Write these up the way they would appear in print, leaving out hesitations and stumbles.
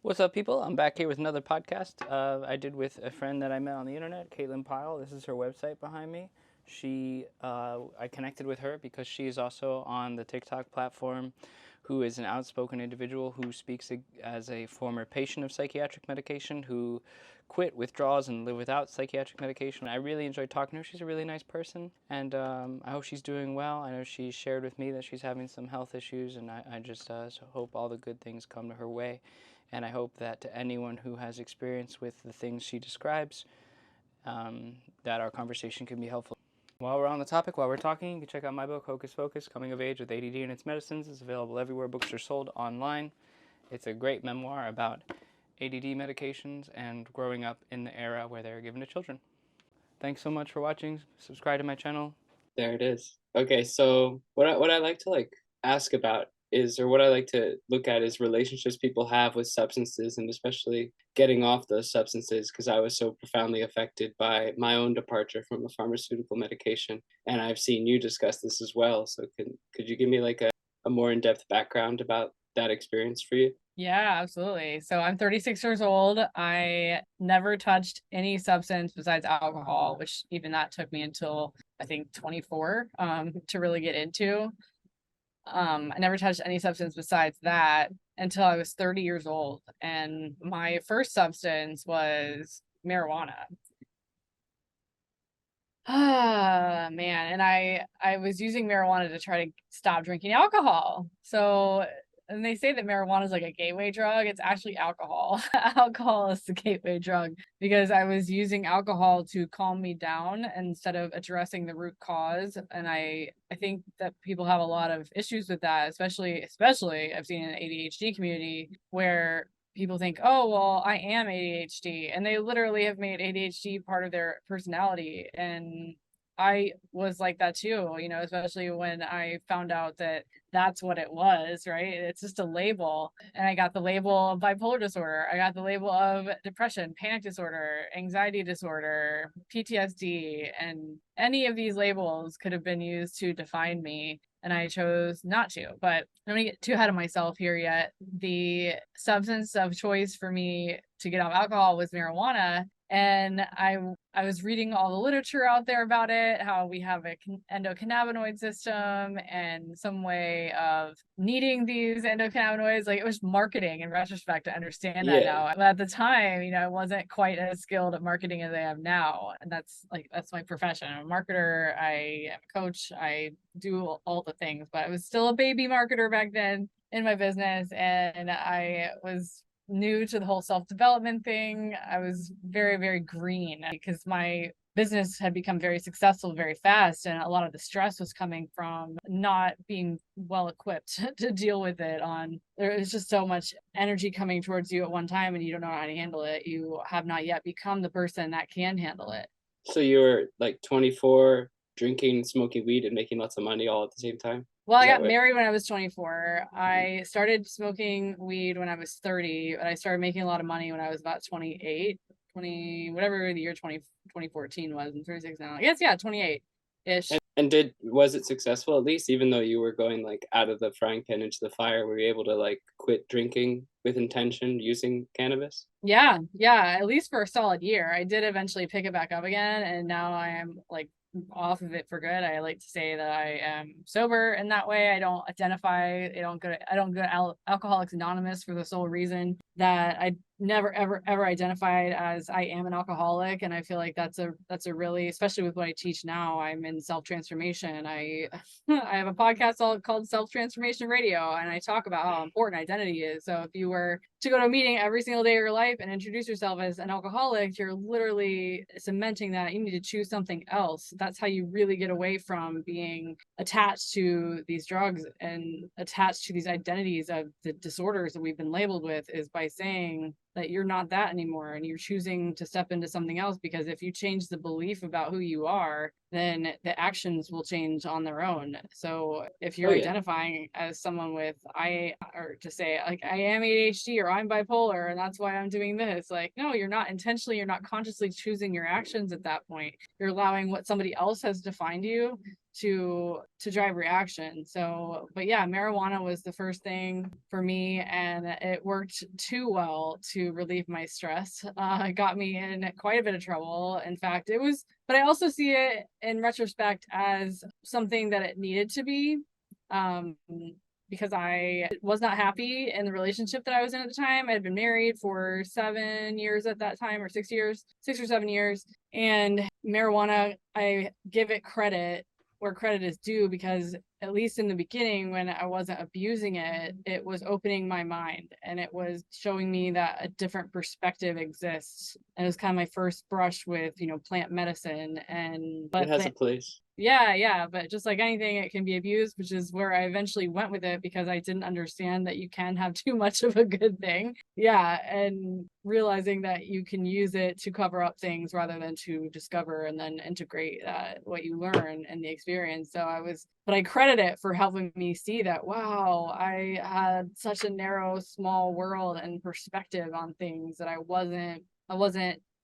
What's up, people? I'm back here with another podcast I did with a friend that I met on the internet, Caitlin Pyle. This is her website behind me. I connected with her because she is also on the TikTok platform, who is an outspoken individual who speaks as a former patient of psychiatric medication who quit withdrawals and live without psychiatric medication. I really enjoyed talking to her. She's a really nice person, and I hope she's doing well. I know she shared with me that she's having some health issues, and I just hope all the good things come to her way. And I hope that to anyone who has experience with the things she describes, that our conversation can be helpful. While we're on the topic, while we're talking, you can check out my book, Hocus Pocus, Coming of Age with ADD and Its Medicines. It's available everywhere books are sold online. It's a great memoir about ADD medications and growing up in the era where they were given to children. Thanks so much for watching. Subscribe to my channel. There it is. Okay, so what I like to ask about is, or what I like to look at is relationships people have with substances, and especially getting off those substances, because I was so profoundly affected by my own departure from a pharmaceutical medication, and I've seen you discuss this as well. So could you give me like a more in-depth background about that experience for you? Yeah, absolutely. So I'm 36 years old. I never touched any substance besides alcohol, which even that took me until I think 24 to really get into. I never touched any substance besides that until I was 30 years old. And my first substance was marijuana. Ah, man. And I was using marijuana to try to stop drinking alcohol. So, and they say that marijuana is like a gateway drug. It's actually alcohol. Alcohol is the gateway drug because I was using alcohol to calm me down instead of addressing the root cause. And I think that people have a lot of issues with that, especially I've seen in the ADHD community where people think, oh, well, I am ADHD. And they literally have made ADHD part of their personality. And I was like that too, especially when I found out that that's what it was, right? It's just a label. And I got the label of bipolar disorder. I got the label of depression, panic disorder, anxiety disorder, PTSD. And any of these labels could have been used to define me, and I chose not to. But I'm gonna get too ahead of myself here yet. The substance of choice for me to get off alcohol was marijuana. And I was reading all the literature out there about it, how we have a endocannabinoid system and some way of needing these endocannabinoids. Like, it was marketing in retrospect to understand that Yeah. now. But at the time, I wasn't quite as skilled at marketing as I am now. And that's my profession. I'm a marketer, I am a coach, I do all the things, but I was still a baby marketer back then in my business. And I was new to the whole self-development thing. I was very, very green because my business had become very successful very fast, and a lot of the stress was coming from not being well equipped to deal with it. There is just so much energy coming towards you at one time and you don't know how to handle it. You have not yet become the person that can handle it. So you were like 24, drinking, smoking weed, and making lots of money all at the same time? Well, I Is that got what? married when I was 24. I started smoking weed when I was 30, but I started making a lot of money when I was about 28, 20, whatever the year 2014 was. I'm 36 now. I guess, yeah, 28-ish. And was it successful at least, even though you were going like out of the frying pan into the fire? Were you able to like quit drinking with intention using cannabis? Yeah, yeah, at least for a solid year. I did eventually pick it back up again, and now I am like off of it for good. I like to say that I am sober in that way. I don't identify, I don't go to Alcoholics Anonymous for the sole reason that I never ever identified as I am an alcoholic. And I feel like that's a really, especially with what I teach now, I'm in self-transformation. I I have a podcast called Self-Transformation Radio, and I talk about how important identity is. So if you were to go to a meeting every single day of your life and introduce yourself as an alcoholic, you're literally cementing that you need to choose something else. That's how you really get away from being attached to these drugs and attached to these identities of the disorders that we've been labeled with, is by saying that you're not that anymore and you're choosing to step into something else. Because if you change the belief about who you are, then the actions will change on their own. So if Oh you're yeah. identifying as someone with or to say like I am ADHD or I'm bipolar and that's why I'm doing this, like, no, you're not you're not consciously choosing your actions at that point. You're allowing what somebody else has defined you to drive reaction. So, but yeah, marijuana was the first thing for me, and it worked too well to relieve my stress. It got me in quite a bit of trouble. In fact, it was, but I also see it in retrospect as something that it needed to be. Because I was not happy in the relationship that I was in at the time. I had been married for 7 years at that time, or 6 or 7 years. And marijuana, I give it credit where credit is due, because at least in the beginning, when I wasn't abusing it, it was opening my mind, and it was showing me that a different perspective exists. And it was kind of my first brush with, plant medicine. And it has a place. Yeah, but just like anything, it can be abused, which is where I eventually went with it, because I didn't understand that you can have too much of a good thing. Yeah, and realizing that you can use it to cover up things rather than to discover and then integrate what you learn in the experience. But I credit it for helping me see that, wow, I had such a narrow, small world and perspective on things that I wasn't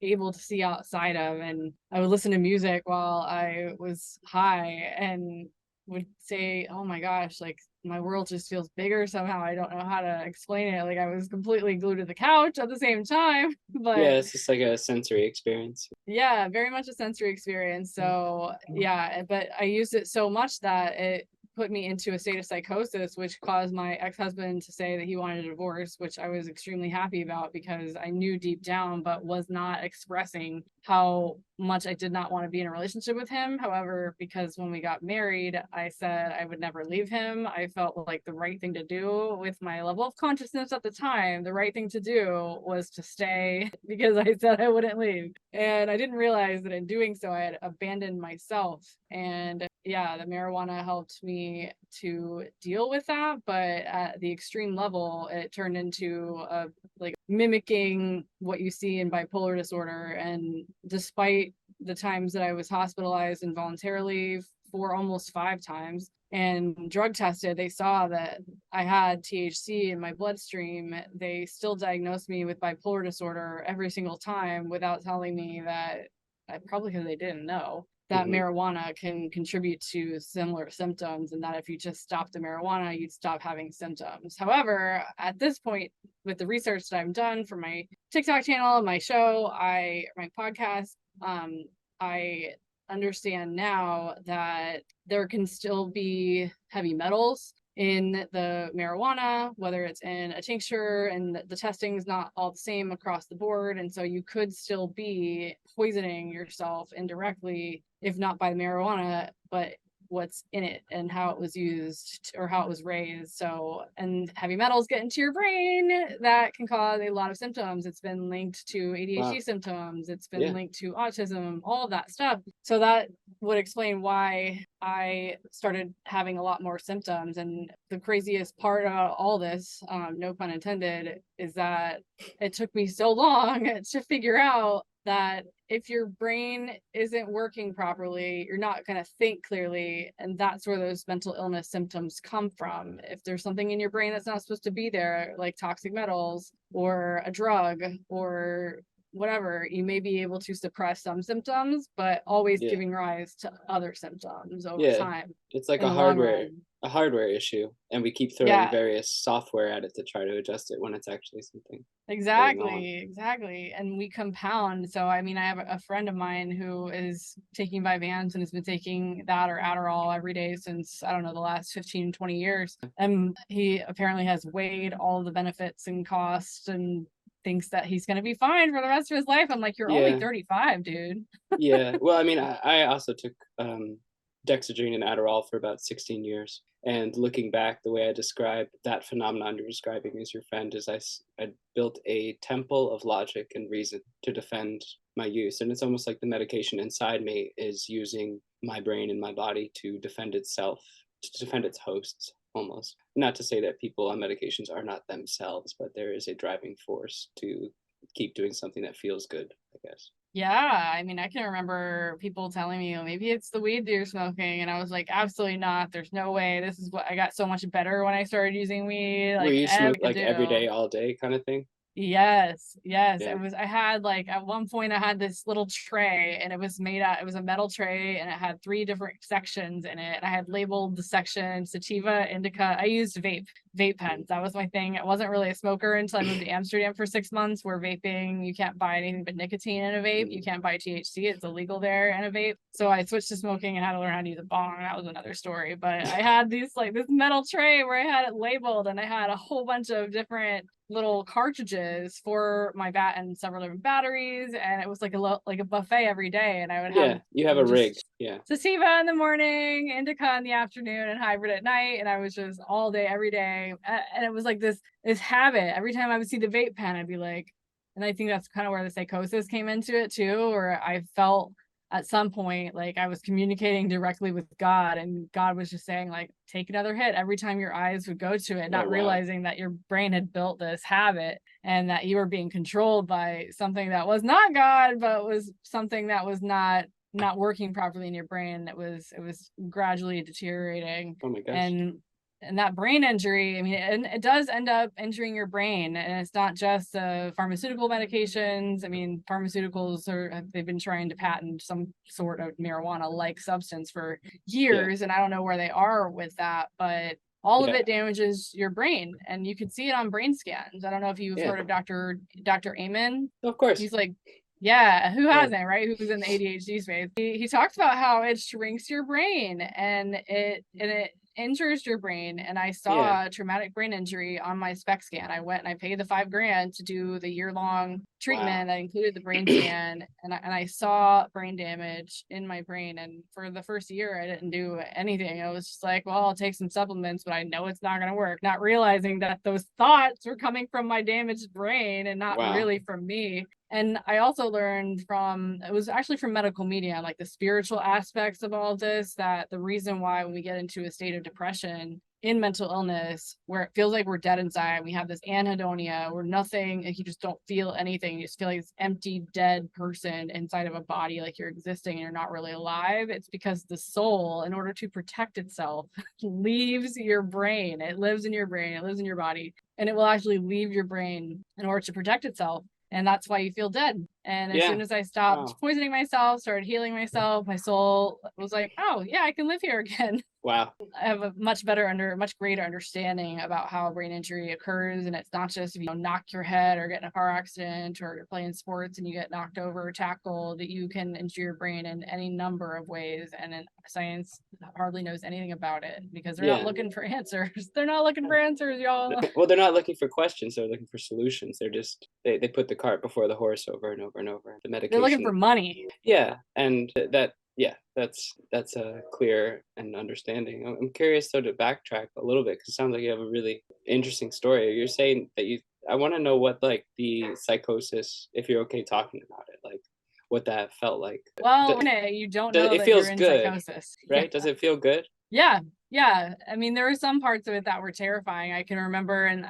able to see outside of. And I would listen to music while I was high and would say, oh my gosh, like my world just feels bigger somehow. I don't know how to explain it. Like I was completely glued to the couch at the same time. But yeah, it's just like a sensory experience. Yeah, very much a sensory experience. So yeah, but I used it so much that it put me into a state of psychosis, which caused my ex-husband to say that he wanted a divorce, which I was extremely happy about, because I knew deep down but was not expressing how much I did not want to be in a relationship with him. However, because when we got married, I said I would never leave him. I felt like the right thing to do with my level of consciousness at the time. The right thing to do was to stay, because I said I wouldn't leave. And I didn't realize that in doing so, I had abandoned myself. And yeah, the marijuana helped me to deal with that. But at the extreme level, it turned into like mimicking what you see in bipolar disorder. And despite the times that I was hospitalized involuntarily for almost 5 times and drug tested, they saw that I had THC in my bloodstream. They still diagnosed me with bipolar disorder every single time without telling me that, probably because they didn't know, that marijuana can contribute to similar symptoms, and that if you just stop the marijuana, you'd stop having symptoms. However, at this point, with the research that I've done for my TikTok channel, my show, my podcast, I understand now that there can still be heavy metals in the marijuana, whether it's in a tincture, and the testing is not all the same across the board. And so you could still be poisoning yourself indirectly, if not by the marijuana, but what's in it and how it was used or how it was raised. So, and heavy metals get into your brain, that can cause a lot of symptoms. It's been linked to ADHD symptoms. It's been linked to autism, all of that stuff. So that would explain why I started having a lot more symptoms. And the craziest part about all this, no pun intended, is that it took me so long to figure out that if your brain isn't working properly, you're not going to think clearly. And that's where those mental illness symptoms come from. If there's something in your brain that's not supposed to be there, like toxic metals or a drug or whatever, you may be able to suppress some symptoms, but always giving rise to other symptoms over time. It's like a hardware issue, and we keep throwing various software at it to try to adjust it when it's actually something. Exactly. And we compound. So I mean, I have a friend of mine who is taking Vyvanse and has been taking that or Adderall every day since, I don't know, the last 15, 20 years. And he apparently has weighed all the benefits and costs and thinks that he's going to be fine for the rest of his life. I'm like, you're only 35, dude. Well, I mean, I also took dexedrine and Adderall for about 16 years. And looking back, the way I describe that phenomenon you're describing as your friend is I built a temple of logic and reason to defend my use. And it's almost like the medication inside me is using my brain and my body to defend itself, to defend its hosts, almost. Not to say that people on medications are not themselves, but there is a driving force to keep doing something that feels good, I guess. Yeah, I mean, I can remember people telling me, oh, maybe it's the weed that you're smoking. And I was like, absolutely not. There's no way. This is what I got so much better when I started using weed. Where you smoke like every day, all day kind of thing? Yes, yes. Yeah. I had like at one point I had this little tray and it was a metal tray and it had 3 different sections in it. I had labeled the section sativa, indica. I used vape pens. That was my thing. I wasn't really a smoker until I moved to Amsterdam for 6 months, where vaping, you can't buy anything but nicotine in a vape. You can't buy THC. It's illegal there in a vape. So I switched to smoking and had to learn how to use a bong. That was another story. But I had these like this metal tray where I had it labeled and I had a whole bunch of different little cartridges for my VATT and several different batteries, and it was like a buffet every day, and I would have You have a rig. Yeah. sativa in the morning, indica in the afternoon, and hybrid at night, and I was just all day every day, and it was like this habit. Every time I would see the vape pen, I'd be like, and I think that's kind of where the psychosis came into it too, where I felt at some point like I was communicating directly with God, and God was just saying like, take another hit every time your eyes would go to it, not realizing that your brain had built this habit and that you were being controlled by something that was not God, but was something that was not working properly in your brain. It was gradually deteriorating. Oh my gosh. And that brain injury, I mean, it does end up injuring your brain, and it's not just pharmaceutical medications. I mean, pharmaceuticals they've been trying to patent some sort of marijuana-like substance for years, and I don't know where they are with that, but all of it damages your brain, and you could see it on brain scans. I don't know if you've heard of Dr. Amen. Of course. He's like, yeah, who hasn't, right? Who's in the ADHD space. He talks about how it shrinks your brain and it injures your brain. And I saw a traumatic brain injury on my SPECT scan. I went and I paid the $5,000 to do the year-long treatment that included the brain scan, and I saw brain damage in my brain. And for the first year, I didn't do anything. I was just like, well, I'll take some supplements, but I know it's not going to work. Not realizing that those thoughts were coming from my damaged brain and not really from me. And I also learned it was actually from medical media, like the spiritual aspects of all this, that the reason why when we get into a state of depression in mental illness, where it feels like we're dead inside, we have this anhedonia, where nothing, like you just don't feel anything. You just feel like this empty, dead person inside of a body, like you're existing and you're not really alive. It's because the soul, in order to protect itself, leaves your brain. It lives in your brain, it lives in your body, and it will actually leave your brain in order to protect itself. And that's why you feel dead. And as soon as I stopped poisoning myself, started healing myself, my soul was like, oh yeah, I can live here again. Wow. I have a much greater understanding about how brain injury occurs. And it's not just if you knock your head or get in a car accident or you're playing sports and you get knocked over or tackled, that you can injure your brain in any number of ways. And then science hardly knows anything about it because they're not looking for answers. They're not looking for answers, y'all. Well, they're not looking for questions. They're looking for solutions. They're just, they put the cart before the horse over and over and over. The medication. They're looking for money. Yeah. And that's a clear and understanding. I'm curious though to backtrack a little bit, because it sounds like you have a really interesting story. You're saying that I want to know what like the psychosis, if you're okay talking about it, like what that felt like. Well, you don't know it that feels you're in good, psychosis, right? Yeah. Does it feel good? Yeah. I mean, there were some parts of it that were terrifying. I can remember, and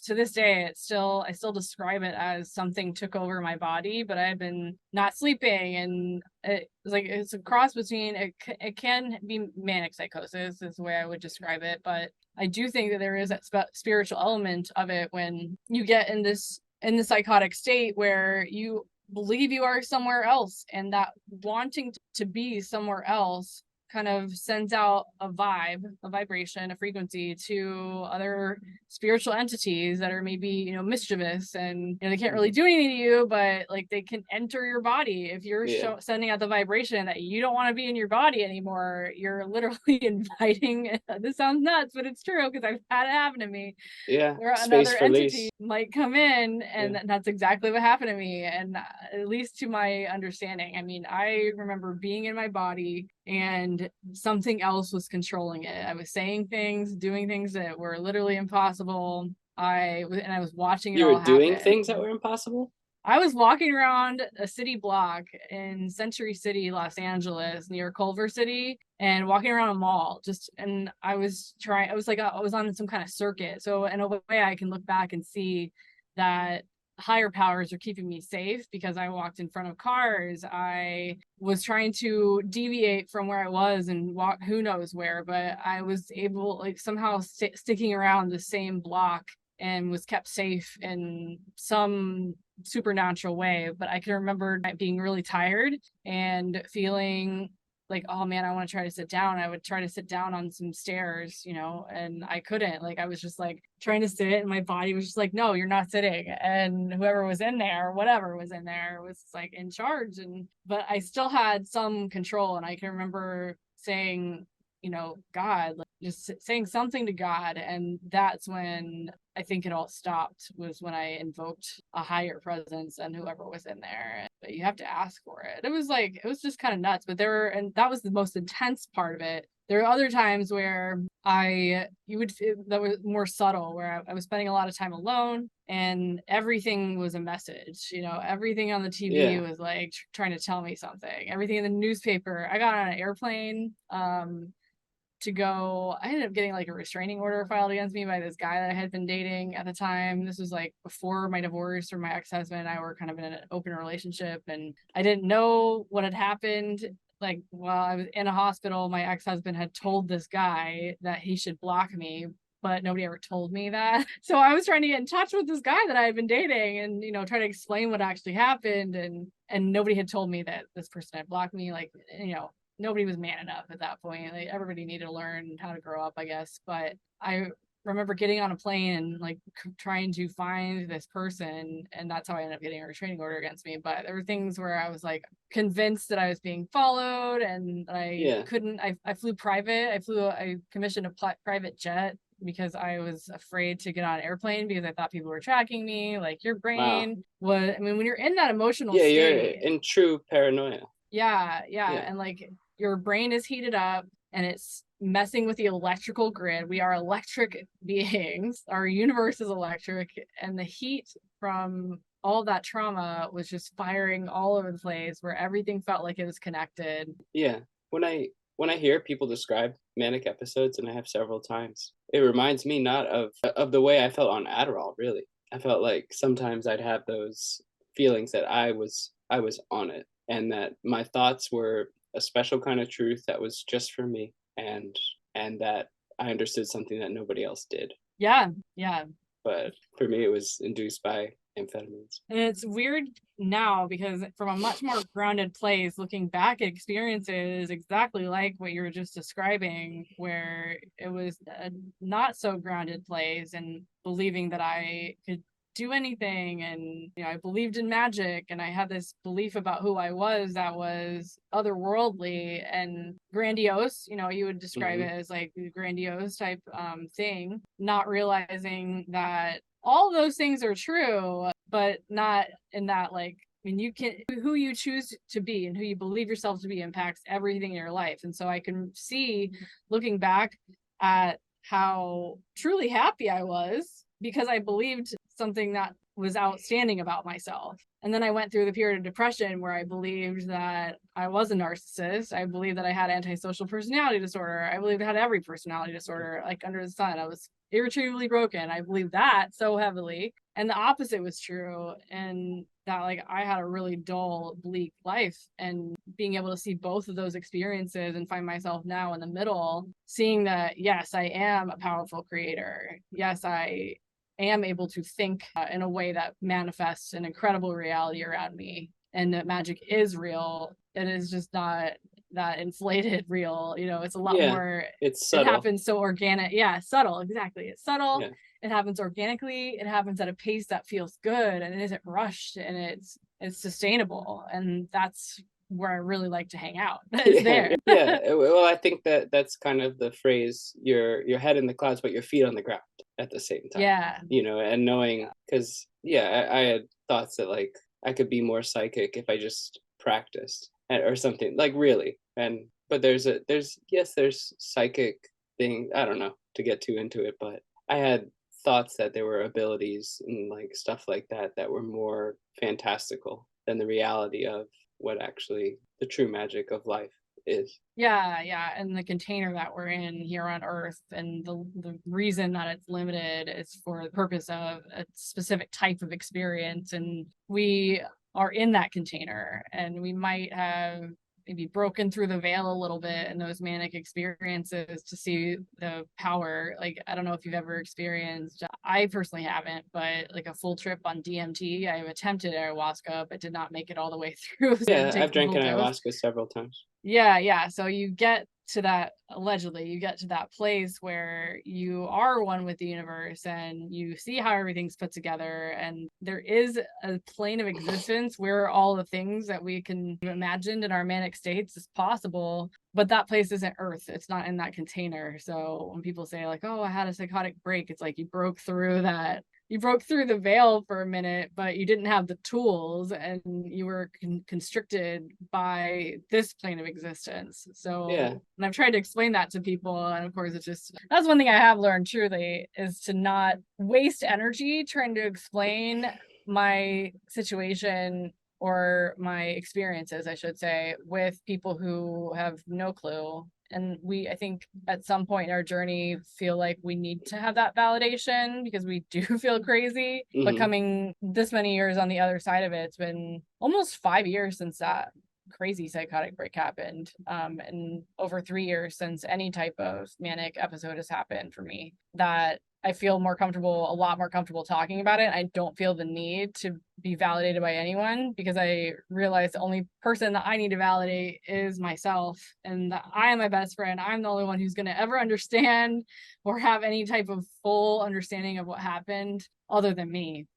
to this day, I still describe it as something took over my body. But I had been not sleeping, and it's a cross between it can be manic psychosis is the way I would describe it. But I do think that there is that spiritual element of it when you get in the psychotic state where you believe you are somewhere else, and that wanting to be somewhere else kind of sends out a vibration, a frequency to other spiritual entities that are maybe, mischievous, and they can't really do anything to you, but like they can enter your body. If you're sending out the vibration that you don't want to be in your body anymore, you're literally inviting, this sounds nuts, but it's true because I've had it happen to me. Where another entity might come in, and that's exactly what happened to me. And at least to my understanding, I mean, I remember being in my body and something else was controlling it. I was saying things, doing things that were literally impossible. I was watching it all happen. You were doing things that were impossible? I was walking around a city block in Century City, Los Angeles, near Culver City, and walking around a mall. And I was on some kind of circuit. So in a way, I can look back and see that higher powers are keeping me safe because I walked in front of cars. I was trying to deviate from where I was and walk who knows where, but I was able, like, somehow sticking around the same block and was kept safe in some supernatural way. But I can remember being really tired and feeling like, oh man, I want to try to sit down. I would try to sit down on some stairs, and I couldn't. Like, I was just like trying to sit, and my body was just like, no, you're not sitting. And whoever was in there, whatever was in there, was like in charge. But I still had some control. And I can remember saying, God, like just saying something to God. And that's when I think it all stopped, was when I invoked a higher presence and whoever was in there. But you have to ask for it. It was just kind of nuts. But and that was the most intense part of it. There are other times where that was more subtle, where I was spending a lot of time alone and everything was a message. Everything on the TV was like trying to tell me something. Everything in the newspaper. I got on an airplane to go. I ended up getting like a restraining order filed against me by this guy that I had been dating at the time. This was like before my divorce, or my ex-husband and I were kind of in an open relationship, and I didn't know what had happened. Like, while I was in a hospital, my ex-husband had told this guy that he should block me, but nobody ever told me that. So I was trying to get in touch with this guy that I had been dating and, try to explain what actually happened. And nobody had told me that this person had blocked me. Like, nobody was man enough at that point. Like, everybody needed to learn how to grow up, I guess. But I remember getting on a plane and like trying to find this person, and that's how I ended up getting a restraining order against me. But there were things where I was like convinced that I was being followed, and I couldn't. I flew private. I commissioned a private jet because I was afraid to get on an airplane because I thought people were tracking me. Like, your brain was, when you're in that emotional state, you're in true paranoia. Yeah. And like, your brain is heated up and it's messing with the electrical grid. We are electric beings. Our universe is electric, and the heat from all that trauma was just firing all over the place, where everything felt like it was connected. Yeah. When I hear people describe manic episodes, and I have several times, it reminds me not of the way I felt on Adderall, really. I felt like sometimes I'd have those feelings that I was on it, and that my thoughts were a special kind of truth that was just for me, and that I understood something that nobody else did. Yeah. But for me, it was induced by amphetamines. And it's weird now, because from a much more grounded place, looking back at experiences exactly like what you were just describing, where it was a not so grounded place, and believing that I could do anything, and I believed in magic, and I had this belief about who I was that was otherworldly and grandiose. You would describe it as like grandiose type thing, not realizing that all those things are true, but not in that, like, you can, who you choose to be and who you believe yourself to be impacts everything in your life. And so I can see, looking back, at how truly happy I was because I believed something that was outstanding about myself. And then I went through the period of depression where I believed that I was a narcissist. I believed that I had antisocial personality disorder. I believed I had every personality disorder like under the sun. I was irretrievably broken. I believed that so heavily. And the opposite was true. And that, like, I had a really dull, bleak life. And being able to see both of those experiences and find myself now in the middle, seeing that, yes, I am a powerful creator. Yes, I am able to think in a way that manifests an incredible reality around me, and that magic is real. It is just not that inflated real. It's a lot more. It's subtle. It happens so organic. Yeah, subtle. Exactly. It's subtle. Yeah. It happens organically. It happens at a pace that feels good, and it isn't rushed, and it's sustainable. And that's where I really like to hang out. It's there. Well, I think that's kind of the phrase, your head in the clouds, but your feet on the ground at the same time. Yeah. And knowing, because I had thoughts that, like, I could be more psychic if I just practiced or something, like, really. But there's psychic thing. I don't know to get too into it, but I had thoughts that there were abilities and like stuff like that were more fantastical than the reality of what actually the true magic of life is. Yeah. And the container that we're in here on Earth, and the reason that it's limited is for the purpose of a specific type of experience. And we are in that container, and we might have maybe broken through the veil a little bit in those manic experiences to see the power. Like, I don't know if you've ever experienced, I personally haven't, but like a full trip on DMT. I've attempted ayahuasca, but did not make it all the way through. So Yeah, I've drank an ayahuasca several times. Yeah. So you get to that, allegedly, you get to that place where you are one with the universe and you see how everything's put together. And there is a plane of existence where all the things that we can imagine in our manic states is possible. But that place isn't Earth. It's not in that container. So when people say, like, oh, I had a psychotic break, it's like you broke through that. You broke through the veil for a minute, but you didn't have the tools and you were constricted by this plane of existence. So, Yeah. and I've tried to explain that to people. And of course, it's just, that's one thing I have learned truly, is to not waste energy trying to explain my situation or my experiences, I should say, with people who have no clue. And I think at some point in our journey, feel like we need to have that validation because we do feel crazy. But coming this many years on the other side of it, it's been almost 5 years since that crazy psychotic break happened, and over 3 years since any type of manic episode has happened for me, that I feel more comfortable, a lot more comfortable talking about it. I don't feel the need to be validated by anyone because I realize the only person that I need to validate is myself, and that I am my best friend. I'm the only one who's going to ever understand or have any type of full understanding of what happened other than me.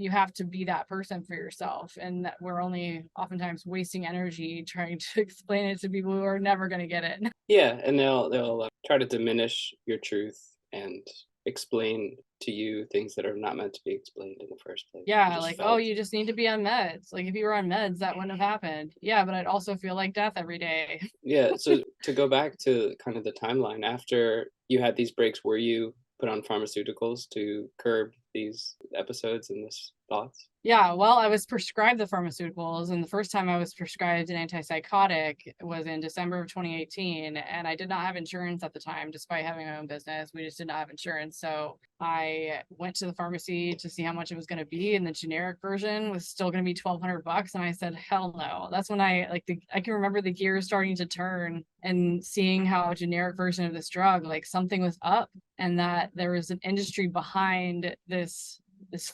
You have to be that person for yourself, and that we're only oftentimes wasting energy trying to explain it to people who are never going to get it. Yeah, and they'll try to diminish your truth and explain to you things that are not meant to be explained in the first place. Yeah, like, oh, you just need to be on meds. Like, if you were on meds, that wouldn't have happened. Yeah, but I'd also feel like death every day. Yeah, so to go back to kind of the timeline, after you had these breaks, were you put on pharmaceuticals to curb these episodes and this thoughts? Yeah, well, I was prescribed the pharmaceuticals, and the first time I was prescribed an antipsychotic was in December of 2018, and I did not have insurance at the time, despite having my own business. We just did not have insurance, so I went to the pharmacy to see how much it was going to be, and the generic version was still going to be $1,200, and I said, hell no. That's when I can remember the gears starting to turn and seeing how a generic version of this drug, like, something was up, and that there was an industry behind this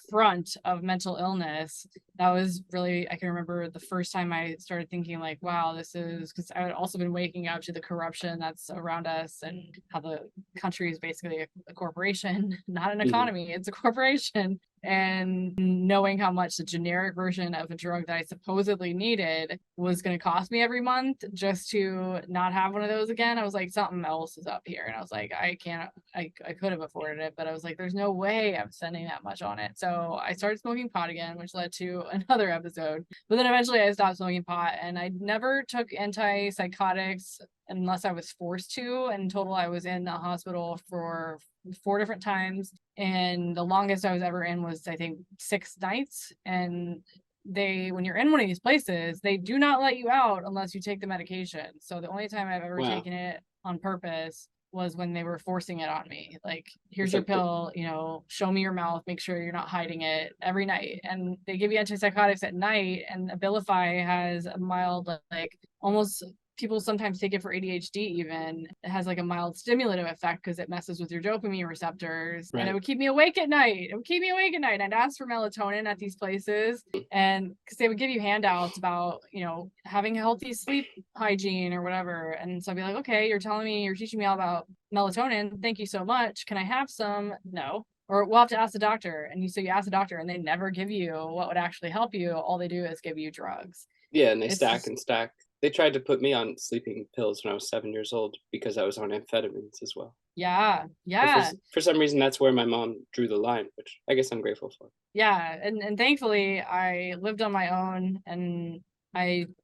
front of mental illness. That was really, I can remember the first time I started thinking, like, wow, this is, because I had also been waking up to the corruption that's around us and how the country is basically a corporation, not an economy, it's a corporation. And knowing how much the generic version of a drug that I supposedly needed was going to cost me every month just to not have one of those again, I was like, something else is up here. And I was like, I could have afforded it, but I was like, there's no way I'm spending that much on it. So I started smoking pot again, which led to another episode. But then eventually I stopped smoking pot, and I never took antipsychotics unless I was forced to. In total, I was in the hospital for 4 different times, and the longest I was ever in was, I think, 6 nights. And when you're in one of these places, they do not let you out unless you take the medication. So the only time I've ever taken it on purpose was when they were forcing it on me. Like, here's your pill, show me your mouth, make sure you're not hiding it, every night. And they give you antipsychotics at night, and Abilify has a mild, like, almost, people sometimes take it for ADHD even. It has like a mild stimulative effect because it messes with your dopamine receptors. Right. And it would keep me awake at night. I'd ask for melatonin at these places, and because they would give you handouts about, having healthy sleep hygiene or whatever. And so I'd be like, okay, you're teaching me all about melatonin. Thank you so much. Can I have some? No. Or we'll have to ask the doctor. And so you ask the doctor, and they never give you what would actually help you. All they do is give you drugs. Yeah, and they stack and stack. They tried to put me on sleeping pills when I was 7 years old because I was on amphetamines as well. Yeah. For some reason, that's where my mom drew the line, which I guess I'm grateful for. Yeah, and thankfully I lived on my own, and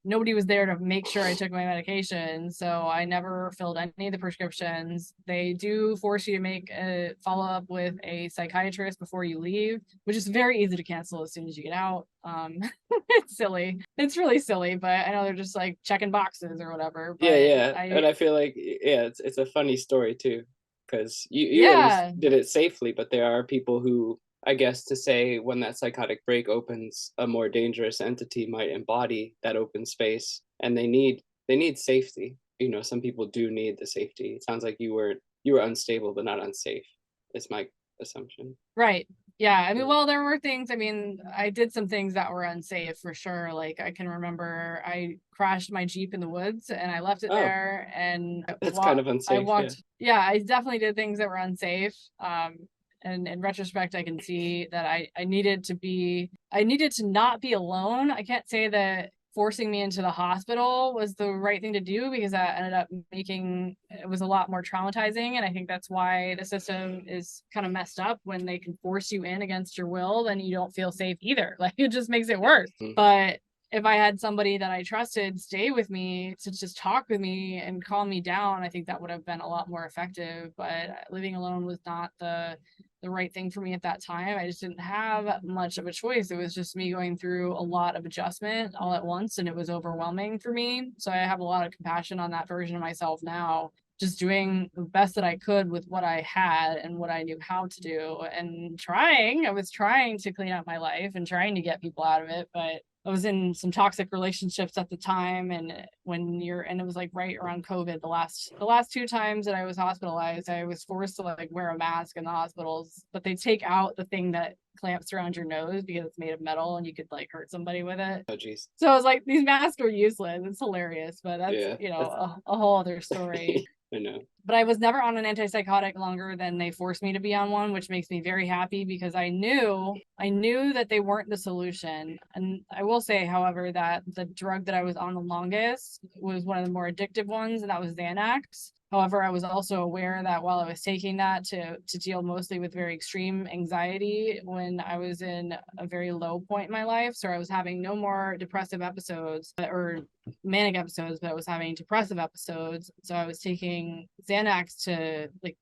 nobody was there to make sure I took my medication, so I never filled any of the prescriptions. They do force you to make a follow-up with a psychiatrist before you leave, which is very easy to cancel as soon as you get out. It's silly. It's really silly, but I know they're just like checking boxes or whatever. But and I feel like, it's a funny story too, because you at least did it safely, but there are people who I guess to say when that psychotic break opens, a more dangerous entity might embody that open space, and they need safety. Some people do need the safety. It sounds like you were unstable but not unsafe. Is my assumption. Right. Yeah. I mean, Yeah. well, there were things, I mean, I did some things that were unsafe for sure. Like I can remember I crashed my Jeep in the woods and I left it Oh, there and that's kind of I unsafe. Yeah. walked. Yeah, I definitely did things that were unsafe. And in retrospect, I can see that I needed to not be alone. I can't say that forcing me into the hospital was the right thing to do because that ended up making it was a lot more traumatizing. And I think that's why the system is kind of messed up when they can force you in against your will, then you don't feel safe either. Like it just makes it worse. Mhm. But if I had somebody that I trusted stay with me to just talk with me and calm me down, I think that would have been a lot more effective. But living alone was not the right thing for me at that time. I just didn't have much of a choice. It was just me going through a lot of adjustment all at once, and it was overwhelming for me. So I have a lot of compassion on that version of myself now, just doing the best that I could with what I had and what I knew how to do and trying. I was trying to clean up my life and trying to get people out of it, but I was in some toxic relationships at the time, and it was like right around COVID. The last two times that I was hospitalized, I was forced to like wear a mask in the hospitals, but they take out the thing that clamps around your nose because it's made of metal and you could like hurt somebody with it. Oh, geez. So I was like, these masks are useless. It's hilarious, but that's Yeah. a whole other story. I know. But I was never on an antipsychotic longer than they forced me to be on one, which makes me very happy because I knew that they weren't the solution. And I will say, however, that the drug that I was on the longest was one of the more addictive ones, and that was Xanax. However, I was also aware that while I was taking that to deal mostly with very extreme anxiety when I was in a very low point in my life, so I was having no more depressive episodes or manic episodes, but I was having depressive episodes. So I was taking Xanax to like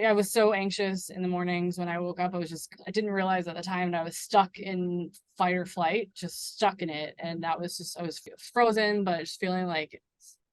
I was so anxious in the mornings when I woke up. I didn't realize at the time that I was stuck in fight or flight, just stuck in it. And I was frozen, but just feeling like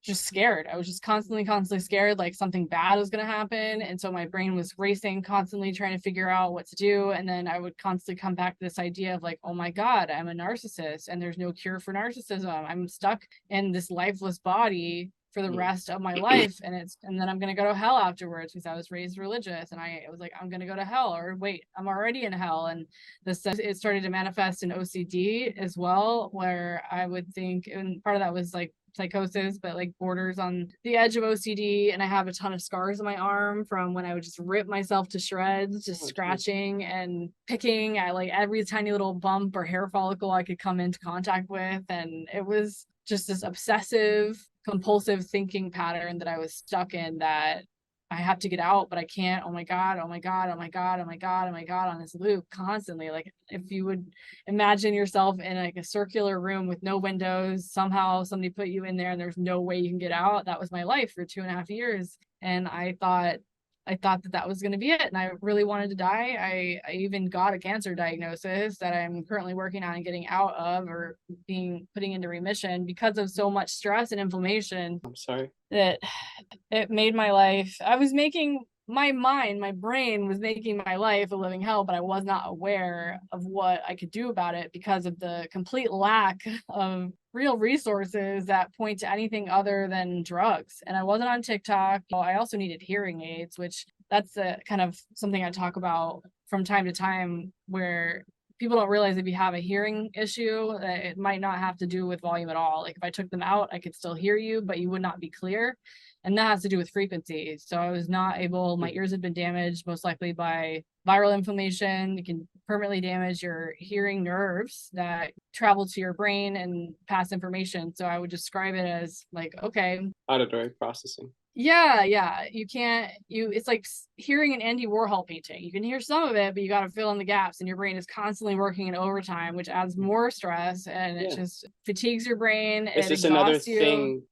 just scared. I was just constantly scared, like something bad was going to happen. And so my brain was racing, constantly trying to figure out what to do. And then I would constantly come back to this idea of like, oh my God, I'm a narcissist and there's no cure for narcissism. I'm stuck in this lifeless body for the rest of my life. And then I'm going to go to hell afterwards because I was raised religious. And I was like, I'm going to go to hell, or wait, I'm already in hell. And it started to manifest in OCD as well, where I would think, and part of that was like psychosis, but like borders on the edge of OCD. And I have a ton of scars on my arm from when I would just rip myself to shreds, just scratching and picking at like every tiny little bump or hair follicle I could come into contact with. And it was just this obsessive, compulsive thinking pattern that I was stuck in that I have to get out, but I can't. Oh my God, oh my God, oh my God, oh my God, oh my God, on this loop constantly. Like if you would imagine yourself in like a circular room with no windows, somehow somebody put you in there and there's no way you can get out. That was my life for 2.5 years. And I thought that was going to be it. And I really wanted to die. I even got a cancer diagnosis that I'm currently working on and getting out of or putting into remission because of so much stress and inflammation. I'm sorry. That it made my life, my brain was making my life a living hell, but I was not aware of what I could do about it because of the complete lack of real resources that point to anything other than drugs. And I wasn't on TikTok. I also needed hearing aids, which that's a kind of something I talk about from time to time, where people don't realize if you have a hearing issue, that it might not have to do with volume at all. Like if I took them out, I could still hear you, but you would not be clear. And that has to do with frequency. So I was not able, my ears had been damaged most likely by viral inflammation. It can permanently damage your hearing nerves that travel to your brain and pass information. So I would describe it as like, okay. Auditory processing. Yeah. It's like hearing an Andy Warhol painting. You can hear some of it, but you got to fill in the gaps, and your brain is constantly working in overtime, which adds more stress, and it just fatigues your brain. It's just another thing,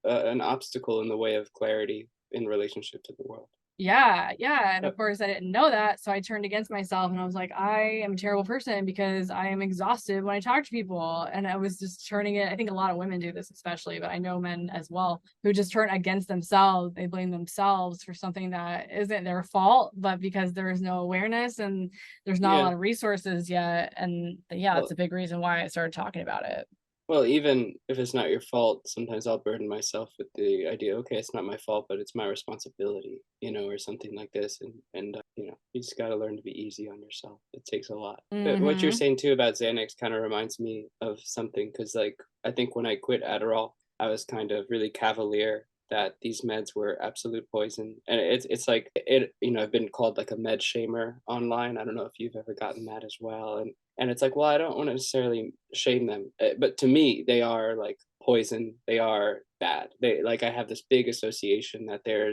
an obstacle in the way of clarity in relationship to the world. Yeah, yeah. And Uh, of course, I didn't know that. So I turned against myself and I was like, I am a terrible person because I am exhausted when I talk to people. And I was just turning it. I think a lot of women do this, especially, but I know men as well who just turn against themselves. They blame themselves for something that isn't their fault, but because there is no awareness and there's not a yeah. lot of resources yet. And yeah, that's Well, a big reason why I started talking about it. Well, even if it's not your fault, sometimes I'll burden myself with the idea, okay, it's not my fault, but it's my responsibility, or something like this. And you just got to learn to be easy on yourself. It takes a lot. But what you're Mm-hmm. saying too about Xanax kind of reminds me of something because, like, I think when I quit Adderall, I was kind of really cavalier that these meds were absolute poison. And it's like I've been called like a med shamer online. I don't know if you've ever gotten that as well. And it's like, well, I don't want to necessarily shame them, but to me they are like poison. They are bad. They, like, I have this big association that they're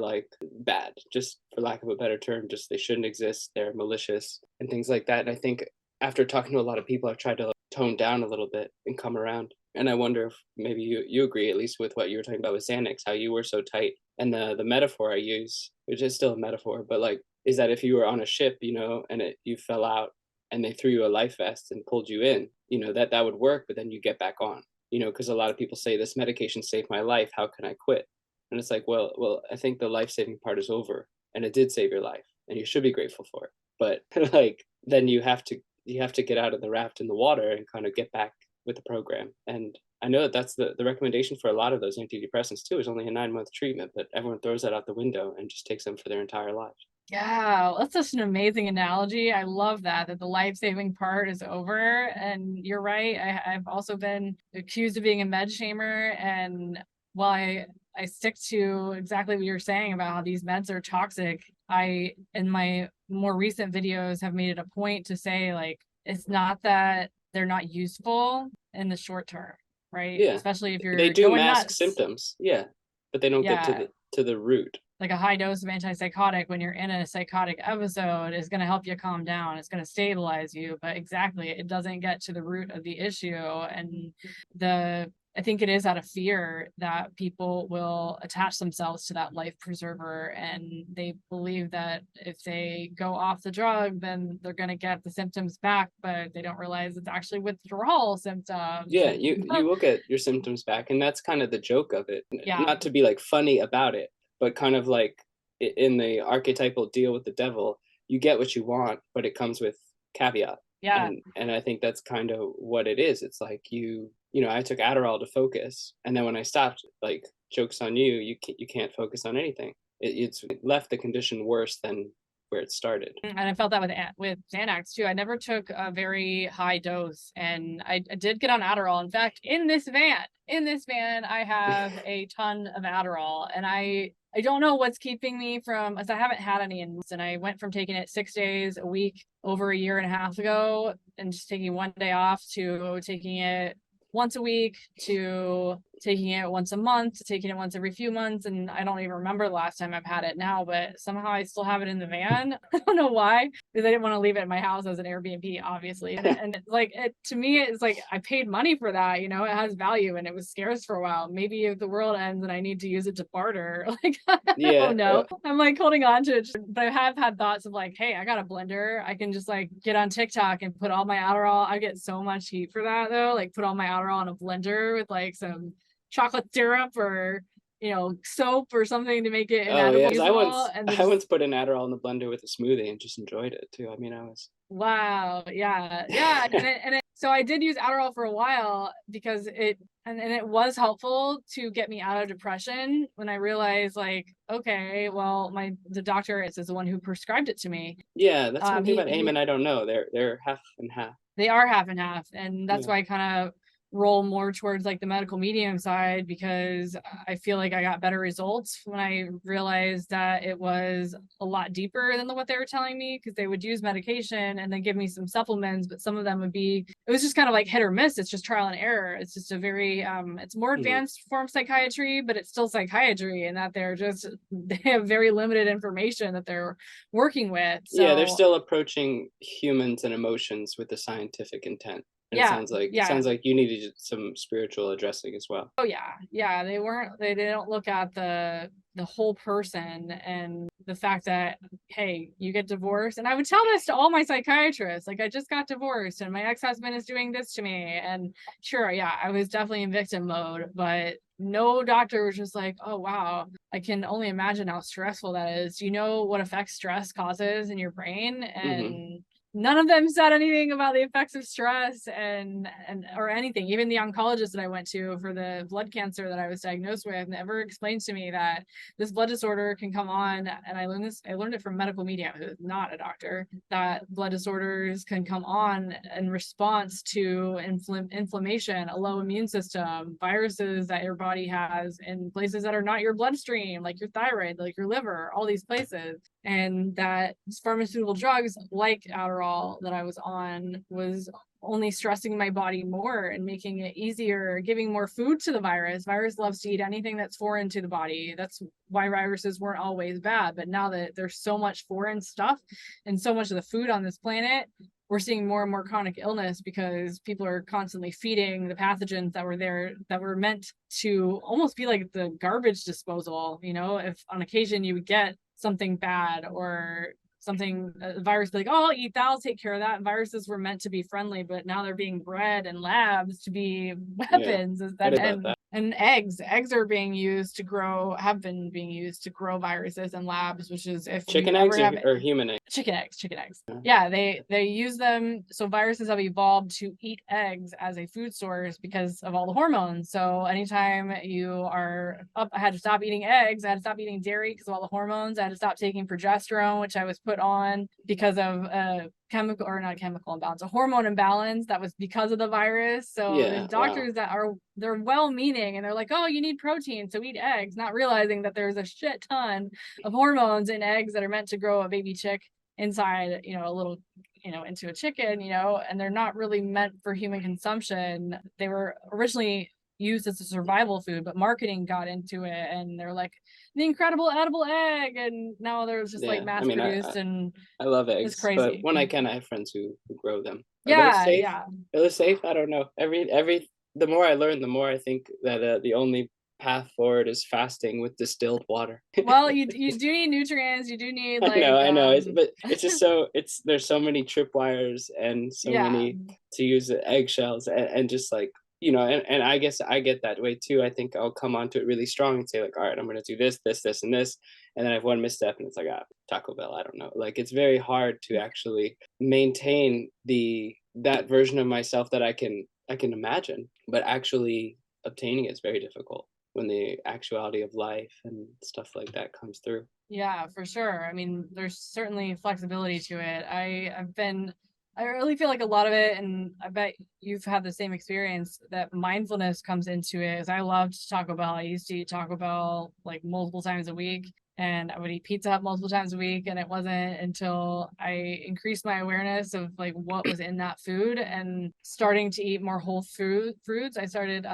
like bad, just for lack of a better term. Just they shouldn't exist. They're malicious and things like that. And I think after talking to a lot of people, I've tried to, like, tone down a little bit and come around. And I wonder if maybe you agree, at least with what you were talking about with Xanax, how you were so tight. And the metaphor I use, which is still a metaphor, but like, is that if you were on a ship, and you fell out and they threw you a life vest and pulled you in, that would work, but then you get back on, because a lot of people say this medication saved my life. How can I quit? And it's like, well, I think the life saving part is over, and it did save your life, and you should be grateful for it. But like, then you have to get out of the raft in the water and kind of get back with the program. And I know that that's the recommendation for a lot of those antidepressants too, is only a 9-month treatment, but everyone throws that out the window and just takes them for their entire lives. Yeah, that's such an amazing analogy. I love that the life-saving part is over. And you're right. I've also been accused of being a med shamer. And while I stick to exactly what you're saying about how these meds are toxic, I, in my more recent videos, have made it a point to say, like, it's not that they're not useful in the short term, right? Yeah, Especially if they you're do going mask nuts. symptoms. Yeah, but they don't get to Yeah, the root. like a high dose of antipsychotic when you're in a psychotic episode is going to help you calm down. It's going to stabilize you, but exactly, it doesn't get to the root of the issue. And I think it is out of fear that people will attach themselves to that life preserver, and they believe that if they go off the drug, then they're going to get the symptoms back, but they don't realize it's actually withdrawal symptoms. Yeah, And you will get your symptoms back, and that's kind of the joke of it. yeah, Not to be like funny about it, but kind of like in the archetypal deal with the devil, you get what you want, but it comes with caveat. yeah. And I think that's kind of what it is. It's like I took Adderall to focus, and then when I stopped, like, jokes on you, you can't focus on anything. It's left the condition worse than where it started. And I felt that with Xanax too. I never took a very high dose, and I did get on Adderall. In fact, in this van, I have a ton of Adderall, and I don't know what's keeping me from, as I haven't had any in months, and I went from taking it 6 days a week over a year and a half ago, and just taking one day off, to taking it once a week, to taking it once a month, to taking it once every few months. And I don't even remember the last time I've had it now, but somehow I still have it in the van. I don't know why, because I didn't want to leave it in my house as an Airbnb, obviously. And it's like, to me, it's like I paid money for that, it has value, and it was scarce for a while. Maybe if the world ends and I need to use it to barter, like, I Yeah, don't know. I'm like holding on to it, but I have had thoughts of like, hey, I got a blender. I can just like get on TikTok and put all my Adderall. I get so much heat for that though. Like, put all my Adderall in a blender with like some chocolate syrup or soap or something to make it oh yeah, 'cause I inedible, once and I just once put an Adderall in the blender with a smoothie and just enjoyed it too. I mean, I was wow, yeah. So I did use Adderall for a while because it was helpful to get me out of depression when I realized, like, okay, well, the doctor is the one who prescribed it to me. yeah. That's one thing about He Amen I don't know. They're half and half. They are half and half, and that's Yeah. why I kind of roll more towards like the medical medium side, because I feel like I got better results when I realized that it was a lot deeper than what they were telling me, because they would use medication and then give me some supplements, but some of them it was just kind of like hit or miss. It's just trial and error. It's just a very it's more Mhm. advanced form of psychiatry, but it's still psychiatry, and that they have very limited information that they're working with. Yeah, they're So still approaching humans and emotions with the scientific intent. And it Yeah, sounds yeah. like you needed some spiritual addressing as well. Oh yeah, yeah. They don't look at the whole person and the fact that, hey, you get divorced. And I would tell this to all my psychiatrists, like, I just got divorced and my ex-husband is doing this to me. And sure, yeah, I was definitely in victim mode, but no doctor was just like, oh wow, I can only imagine how stressful that is. You know what effects stress causes in your brain? Mm-hmm. And none of them said anything about the effects of stress and or anything. Even the oncologist that I went to for the blood cancer that I was diagnosed with never explained to me that this blood disorder can come on. And I learned it from medical media, who's not a doctor, that blood disorders can come on in response to inflammation, a low immune system, viruses that your body has in places that are not your bloodstream, like your thyroid, like your liver, all these places. And that pharmaceutical drugs like Adderall that I was on was only stressing my body more and making it easier, giving more food to the virus. Virus loves to eat anything that's foreign to the body. That's why viruses weren't always bad. But now that there's so much foreign stuff and so much of the food on this planet, we're seeing more and more chronic illness because people are constantly feeding the pathogens that were there, that were meant to almost be like the garbage disposal. You know, if on occasion you would get something bad or something, a virus, like, oh, I'll eat that, I'll take care of that. And viruses were meant to be friendly, but now they're being bred in labs to be weapons. I heard about that. And eggs are being used to grow, have been being used to grow viruses in labs, which is, if Chicken you eggs ever have or human eggs? chicken eggs. Yeah, they use them. So viruses have evolved to eat eggs as a food source because of all the hormones. So anytime you are up, I had to stop eating eggs, I had to stop eating dairy because of all the hormones. I had to stop taking progesterone, which I was put on because of chemical, or not chemical imbalance, a hormone imbalance that was because of the virus. So there's doctors that are, they're well-meaning and they're like, oh, you need protein, so eat eggs, not realizing that there's a shit ton of hormones in eggs that are meant to grow a baby chick inside, you know, a little, you know, into a chicken, you know, and they're not really meant for human consumption. They were originally used as a survival food, but marketing got into it and they're like the incredible edible egg, and now they're just like mass produced. And I love eggs, it's crazy. but when I can, I have friends who grow them. Are those safe? Are those safe? I don't know. The more I learn, the more I think that the only path forward is fasting with distilled water. Well, you do need nutrients. You do need, like, I know. But it's just there's so many tripwires and so many to use the eggshells and just like, you know, and I guess I get that way too. I think I'll come onto it really strong and say like, all right, I'm gonna do this, and this, and then I have one misstep and it's like, Taco Bell. I don't know. Like, it's very hard to actually maintain that version of myself that I can imagine, but actually obtaining it is very difficult when the actuality of life and stuff like that comes through. Yeah, for sure. I mean, there's certainly flexibility to it. I really feel like a lot of it, and I bet you've had the same experience, that mindfulness comes into it. As I loved Taco Bell. I used to eat Taco Bell like multiple times a week, and I would eat Pizza Hut multiple times a week. And it wasn't until I increased my awareness of like what was in that food and starting to eat more whole fruits. I started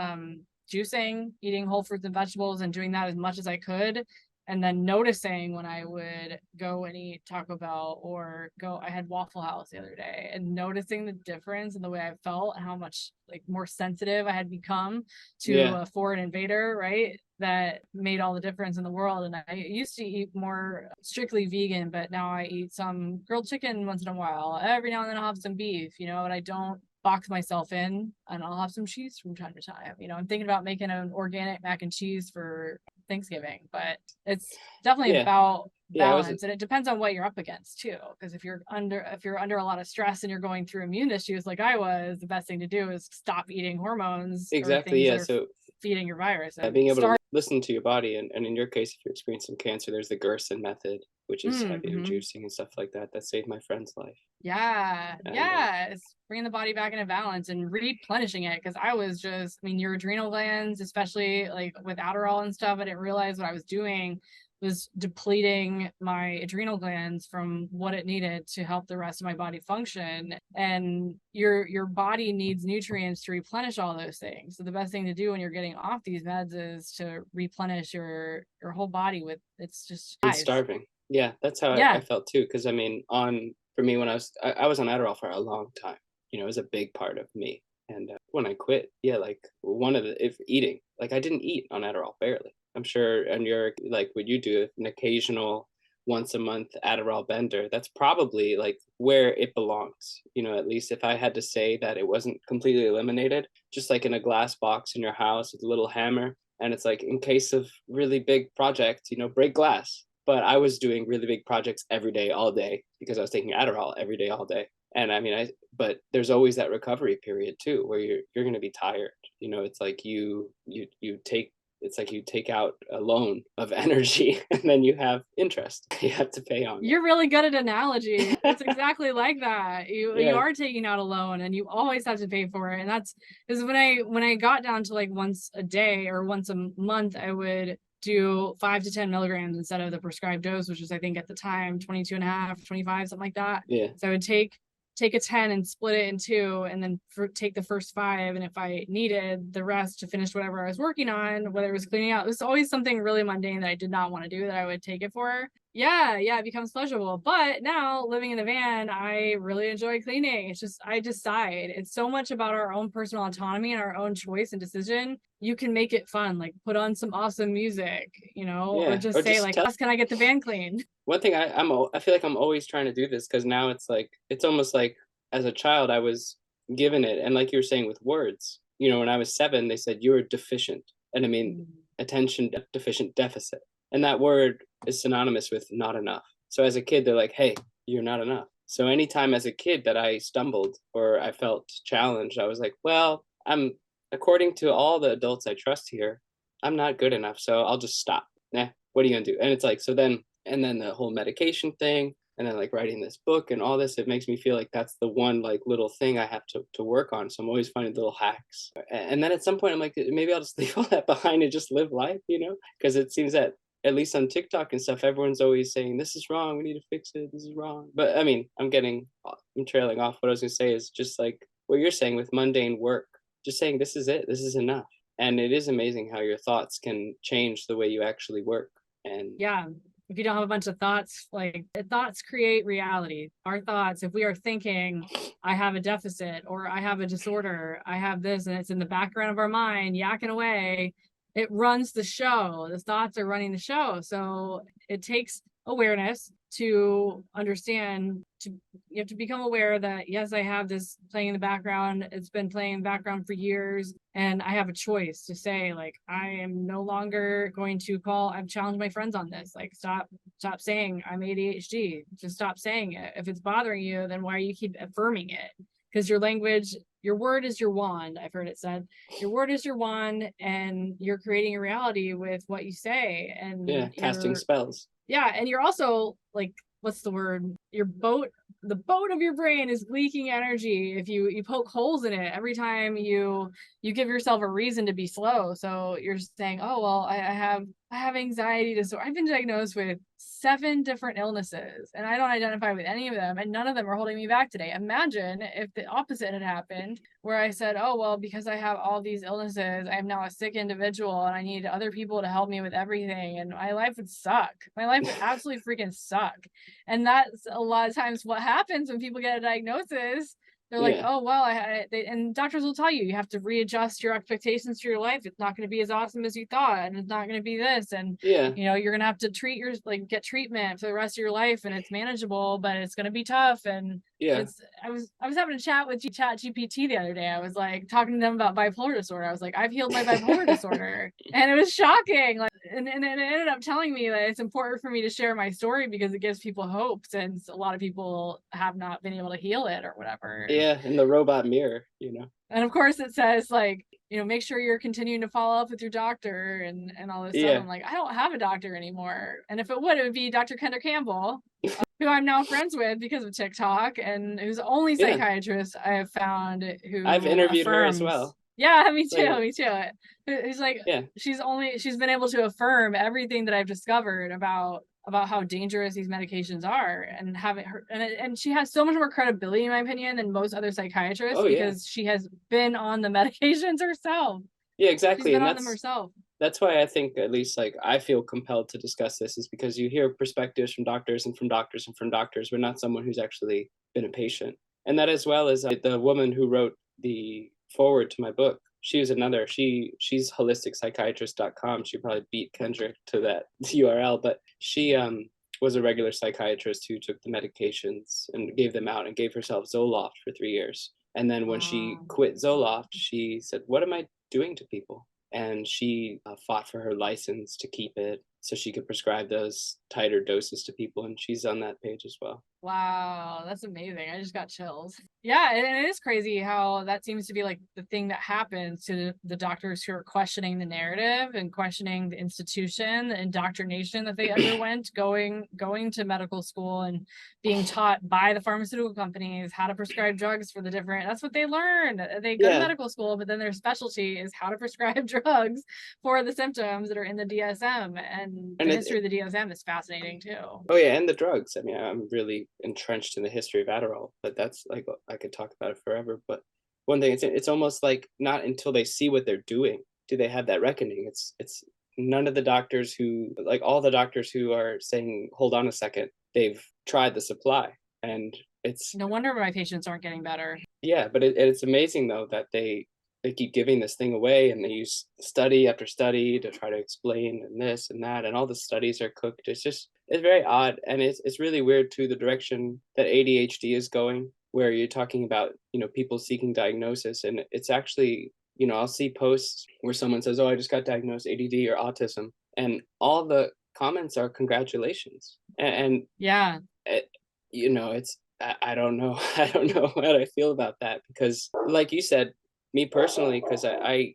juicing, eating whole fruits and vegetables, and doing that as much as I could. And then noticing when I would go and eat Taco Bell or I had Waffle House the other day, and noticing the difference in the way I felt and how much like more sensitive I had become to a foreign invader, right? That made all the difference in the world. And I used to eat more strictly vegan, but now I eat some grilled chicken once in a while. Every now and then I'll have some beef, you know, and I don't box myself in, and I'll have some cheese from time to time. You know, I'm thinking about making an organic mac and cheese for Thanksgiving, but it's definitely about balance. And it depends on what you're up against too, because if you're under a lot of stress and you're going through immune issues like I was, the best thing to do is stop eating hormones. Exactly. So feeding your virus, and being able to listen to your body, and in your case, if you're experiencing cancer, there's the Gerson method, which is heavier juicing and stuff like that saved my friend's life. It's bringing the body back into balance and replenishing it, because I was just, I mean, your adrenal glands, especially like with Adderall and stuff, I didn't realize what I was doing was depleting my adrenal glands from what it needed to help the rest of my body function. And your body needs nutrients to replenish all those things. So the best thing to do when you're getting off these meds is to replenish your whole body with, it's starving. Yeah, that's how I felt too. Because I mean, for me, when I was on Adderall for a long time, you know, it was a big part of me. And when I quit, yeah, like if eating, like I didn't eat on Adderall, barely. I'm sure, and you're like, would you do an occasional once a month Adderall bender? That's probably like where it belongs. At least if I had to say that it wasn't completely eliminated, just like in a glass box in your house with a little hammer. And it's like in case of really big projects, break glass. But I was doing really big projects every day, all day, because I was taking Adderall every day, all day. And I mean, but there's always that recovery period too, where you're going to be tired. It's like it's like you take out a loan of energy and then you have interest you have to pay on. You're really good at analogy. It's exactly like that. You Yeah. are taking out a loan and you always have to pay for it. And that's is when I got down to like once a day or once a month, I would do 5 to 10 milligrams instead of the prescribed dose, which was I think at the time 22 and a half, 25, something like that. Yeah. So I would take a 10 and split it in two, and then take the first 5, and if I needed the rest to finish whatever I was working on, whether it was cleaning out, it was always something really mundane that I did not want to do that I would take it for. Yeah, it becomes pleasurable. But now living in the van, I really enjoy cleaning. It's just, I decide. It's so much about our own personal autonomy and our own choice and decision. You can make it fun, like put on some awesome music, or just say like, can I get the van cleaned? One thing I feel like I'm always trying to do this, because now it's almost like as a child I was given it, and like you were saying with words, when I was 7, they said you're deficient, and I mean attention deficient deficit, and that word is synonymous with not enough. So as a kid, they're like, hey, you're not enough. So anytime as a kid that I stumbled or I felt challenged, I was like, well, according to all the adults I trust here, I'm not good enough, so I'll just stop. What are you gonna do? And it's like, and then the whole medication thing, and then like writing this book and all this, it makes me feel like that's the one like little thing I have to work on. So I'm always finding little hacks. And then at some point I'm like, maybe I'll just leave all that behind and just live life, because it seems that at least on TikTok and stuff, everyone's always saying, this is wrong, we need to fix it, this is wrong. But I mean, I'm trailing off. What I was gonna say is just like what you're saying with mundane work, just saying this is it, this is enough. And it is amazing how your thoughts can change the way you actually work. And yeah, if you don't have a bunch of thoughts, like thoughts create reality. Our thoughts, if we are thinking, I have a deficit or I have a disorder, I have this, and it's in the background of our mind, yakking away, it runs the show. The thoughts are running the show. So it takes awareness to understand, you have to become aware that, yes, I have this playing in the background. It's been playing in the background for years. And I have a choice to say, like, I am no longer going to I've challenged my friends on this. Like, stop saying I'm ADHD. Just stop saying it. If it's bothering you, then why do you keep affirming it? Because your language, your word is your wand. I've heard it said, your word is your wand, and you're creating a reality with what you say. And casting spells. Yeah, and you're also like, what's the word? The boat of your brain is leaking energy if you poke holes in it every time you give yourself a reason to be slow. So you're saying, oh well, I have anxiety disorder. I've been diagnosed with 7 different illnesses and I don't identify with any of them, and none of them are holding me back today. Imagine if the opposite had happened, where I said, oh well, because I have all these illnesses, I am now a sick individual and I need other people to help me with everything, and my life would suck. My life would absolutely freaking suck. And that's a lot of times what happens when people get a diagnosis. They're like, oh, well, and doctors will tell you, you have to readjust your expectations for your life. It's not going to be as awesome as you thought, and it's not going to be this. And, you're going to have to get treatment for the rest of your life, and it's manageable, but it's going to be tough. And I was having a chat with ChatGPT the other day. I was like talking to them about bipolar disorder. I was like, I've healed my bipolar disorder. And it was shocking. Like, and it ended up telling me that it's important for me to share my story because it gives people hope, since a lot of people have not been able to heal it or whatever. In the robot mirror, And of course it says like, make sure you're continuing to follow up with your doctor and all this stuff. I'm like, I don't have a doctor anymore. And if it would be Dr. Kendra Campbell, who I'm now friends with because of TikTok, and who's the only psychiatrist I have found who I've interviewed her as well. Yeah, me too. It's like, she's been able to affirm everything that I've discovered about how dangerous these medications are, and having her, and she has so much more credibility, in my opinion, than most other psychiatrists, because she has been on the medications herself. Yeah, exactly. She's been on them herself. That's why I think, at least like I feel compelled to discuss this, is because you hear perspectives from doctors and from doctors and from doctors, but not someone who's actually been a patient. And that, as well as the woman who wrote the forward to my book. She was another, she's holisticspsychiatrist.com. She probably beat Kendrick to that URL, but she was a regular psychiatrist who took the medications and gave them out and gave herself Zoloft for 3 years. And then when she Wow. quit Zoloft, she said, what am I doing to people? And she fought for her license to keep it so she could prescribe those tighter doses to people. And she's on that page as well. Wow, that's amazing. I just got chills. Yeah, and it is crazy how that seems to be like the thing that happens to the doctors who are questioning the narrative and questioning the institution, the indoctrination that they underwent going to medical school and being taught by the pharmaceutical companies how to prescribe drugs for the different, that's what they learn. They go to medical school, but then their specialty is how to prescribe drugs for the symptoms that are in the DSM. And the history of the DSM is fascinating too. Oh yeah, and the drugs. I mean, I'm really entrenched in the history of Adderall, but that's like, I could talk about it forever. But one thing, it's almost like not until they see what they're doing do they have that reckoning. It's none of the doctors who, like all the doctors who are saying, hold on a second, they've tried the supply, and it's no wonder my patients aren't getting better. Yeah, but it's amazing though that they keep giving this thing away, and they use study after study to try to explain and this and that, and all the studies are cooked. It's very odd, and it's really weird too, the direction that ADHD is going, where you're talking about, people seeking diagnosis, and it's actually, I'll see posts where someone says, oh, I just got diagnosed ADD or autism, and all the comments are congratulations. And yeah, it's I don't know. I don't know how I feel about that, because like you said, me personally, because I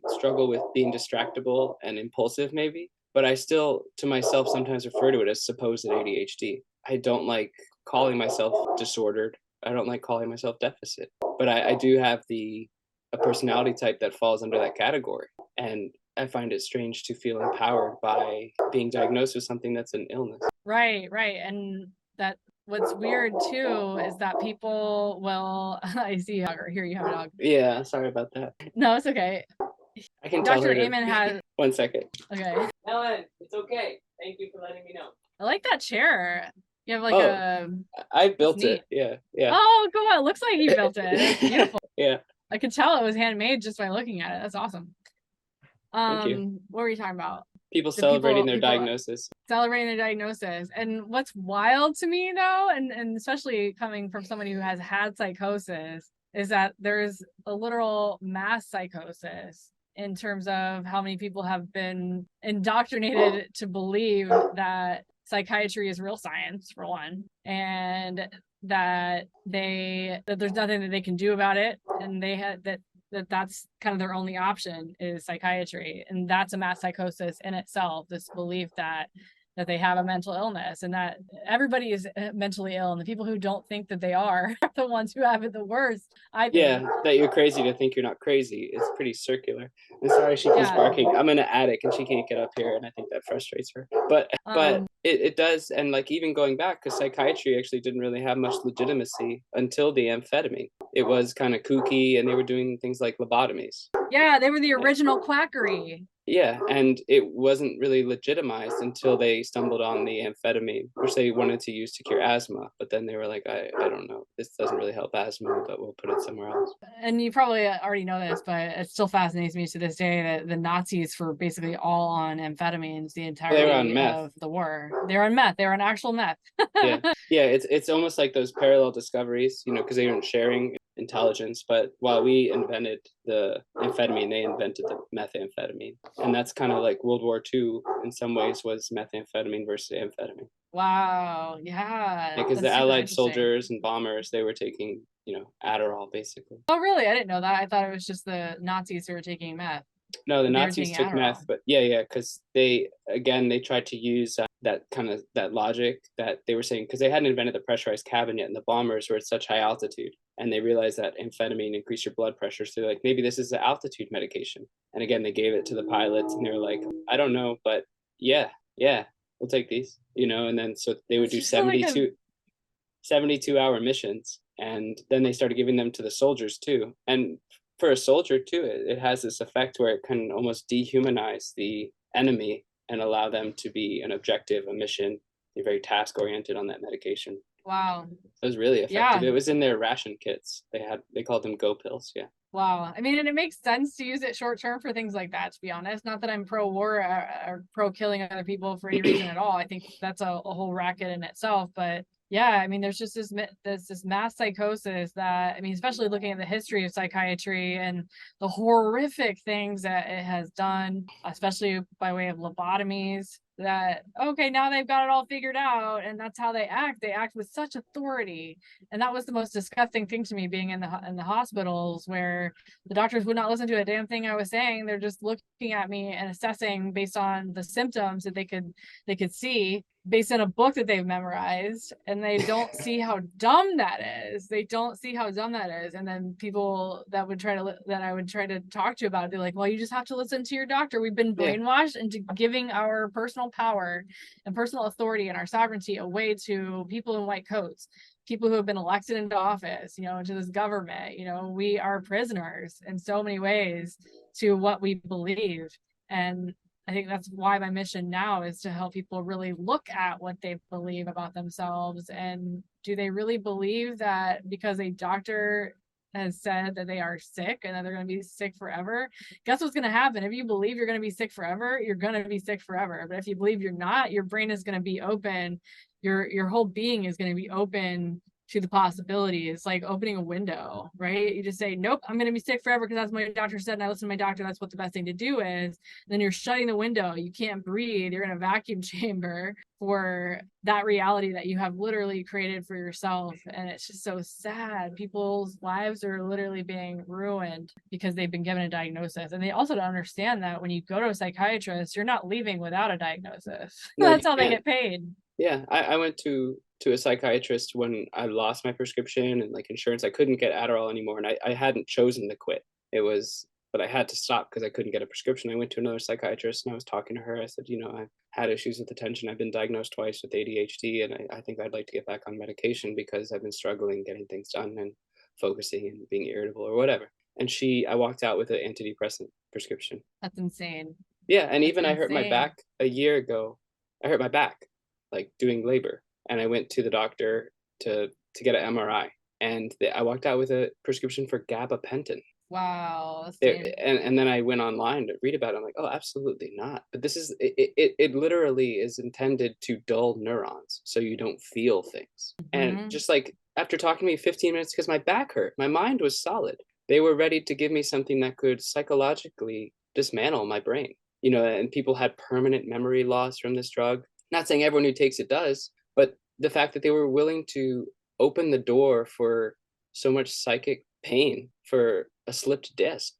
struggle with being distractible and impulsive maybe, but I still to myself sometimes refer to it as supposed ADHD. I don't like calling myself disordered. I don't like calling myself deficit, but I do have a personality type that falls under that category. And I find it strange to feel empowered by being diagnosed with something that's an illness. Right. And that what's weird too is that people will I see or hear you have a dog. Yeah, sorry about that. No, it's okay. I can Dr. tell her Amen has 1 second. Okay. Ellen, it's okay. Thank you for letting me know. I like that chair. You have like I built it. Yeah. Oh, cool. It looks like you built it. It's beautiful. Yeah. I could tell it was handmade just by looking at it. That's awesome. Thank you. What were you talking about? People celebrating their diagnosis. Celebrating their diagnosis. And what's wild to me though, and especially coming from somebody who has had psychosis, is that there's a literal mass psychosis in terms of how many people have been indoctrinated to believe that psychiatry is real science, for one, and that there's nothing that they can do about it, and they had that's kind of their only option is psychiatry. And that's a mass psychosis in itself, this belief that they have a mental illness and that everybody is mentally ill, and the people who don't think that they are the ones who have it the worst. I think. Yeah, that you're crazy to think you're not crazy. It's pretty circular. And sorry, she keeps barking. I'm in an attic and she can't get up here, and I think that frustrates her. But it does, and like even going back, because psychiatry actually didn't really have much legitimacy until the amphetamine. It was kind of kooky, and they were doing things like lobotomies. Yeah, they were the original quackery. Yeah, and it wasn't really legitimized until they stumbled on the amphetamine, which they wanted to use to cure asthma. But then they were like, I don't know, this doesn't really help asthma, but we'll put it somewhere else. And you probably already know this, but it still fascinates me to this day that the Nazis were basically all on amphetamines the entirety of the war. They were on meth. They were on actual meth. Yeah, it's almost like those parallel discoveries, because they weren't sharing intelligence. But while we invented the amphetamine, they invented the methamphetamine. And that's kind of like World War II in some ways was methamphetamine versus amphetamine. Wow. Yeah. Because the Allied soldiers and bombers, they were taking, Adderall basically. Oh, really? I didn't know that. I thought it was just the Nazis who were taking meth. No, the Nazis took meth, but yeah, because they tried to use that logic that they were saying, because they hadn't invented the pressurized cabin yet, and the bombers were at such high altitude, and they realized that amphetamine increased your blood pressure, so they're like, maybe this is the altitude medication. And again, they gave it to the pilots, and they were like, I don't know, but yeah, we'll take these, and then so they would do 72-hour missions, and then they started giving them to the soldiers too. And for a soldier too, it has this effect where it can almost dehumanize the enemy and allow them to be an objective, a mission. They're very task oriented on that medication. Wow. It was really effective. Yeah. It was in their ration kits. They called them go pills. Yeah. Wow. I mean, and it makes sense to use it short term for things like that, to be honest. Not that I'm pro war or pro killing other people for any reason at all. I think that's a whole racket in itself. But yeah, I mean, there's just this mass psychosis that, I mean, especially looking at the history of psychiatry and the horrific things that it has done, especially by way of lobotomies, that, okay, now they've got it all figured out and that's how they act. They act with such authority. And that was the most disgusting thing to me, being in the hospitals, where the doctors would not listen to a damn thing I was saying. They're just looking at me and assessing based on the symptoms that they could see based on a book that they've memorized, and they don't see how dumb that is. They don't see how dumb that is. And then people that I would try to talk to about it, they're like, well, you just have to listen to your doctor. We've been brainwashed into giving our personal power and personal authority and our sovereignty away to people in white coats, people who have been elected into office, to this government. We are prisoners in so many ways to what we believe. And I think that's why my mission now is to help people really look at what they believe about themselves. And do they really believe that because a doctor has said that they are sick and that they're going to be sick forever? Guess what's going to happen? If you believe you're going to be sick forever, you're going to be sick forever. But if you believe you're not, your brain is going to be open. Your whole being is going to be open to the possibility. It's like opening a window, right? You just say, nope, I'm going to be sick forever because that's what my doctor said, and I listen to my doctor. That's what the best thing to do is. Then you're shutting the window. You can't breathe. You're in a vacuum chamber for that reality that you have literally created for yourself. And it's just so sad. People's lives are literally being ruined because they've been given a diagnosis. And they also don't understand that when you go to a psychiatrist, you're not leaving without a diagnosis. No, That's how they get paid. Yeah, I went to a psychiatrist when I lost my prescription and like insurance. I couldn't get Adderall anymore, and I hadn't chosen to quit. But I had to stop because I couldn't get a prescription. I went to another psychiatrist and I was talking to her. I said, I've had issues with attention. I've been diagnosed twice with ADHD, and I think I'd like to get back on medication because I've been struggling getting things done and focusing and being irritable or whatever. And I walked out with an antidepressant prescription. That's insane. Yeah, and That's even I hurt my insane. back a year ago. I hurt my back, like doing labor, and I went to the doctor to get an MRI, and I walked out with a prescription for gabapentin. Wow. And then I went online to read about it. I'm like, oh, absolutely not. But this is it literally is intended to dull neurons so you don't feel things. And just like after talking to me 15 minutes because my back hurt, my mind was solid. They were ready to give me something that could psychologically dismantle my brain. And people had permanent memory loss from this drug. Not saying everyone who takes it does, but the fact that they were willing to open the door for so much psychic pain for a slipped disc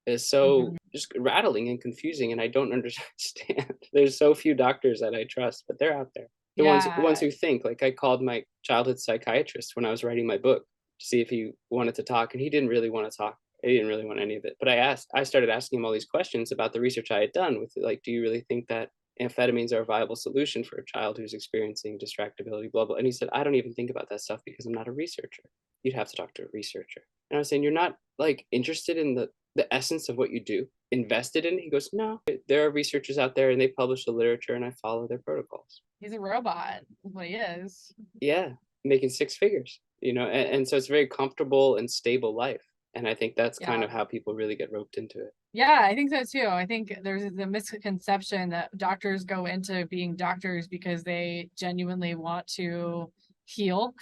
is so just rattling and confusing, and I don't understand. There's so few doctors that I trust, but they're out there. The ones who think. Like, I called my childhood psychiatrist when I was writing my book to see if he wanted to talk, and he didn't really want to talk. He didn't really want any of it. But I started asking him all these questions about the research I had done with, like, do you really think that amphetamines are a viable solution for a child who's experiencing distractibility, blah, blah. And he said, I don't even think about that stuff because I'm not a researcher. You'd have to talk to a researcher. And I was saying, you're not like interested in the essence of what you do, invested in it? He goes, no, there are researchers out there and they publish the literature and I follow their protocols. He's a robot. That's what he is. Yeah, making six figures, and so it's a very comfortable and stable life. And I think that's kind of how people really get roped into it. Yeah, I think so too. I think there's the misconception that doctors go into being doctors because they genuinely want to heal.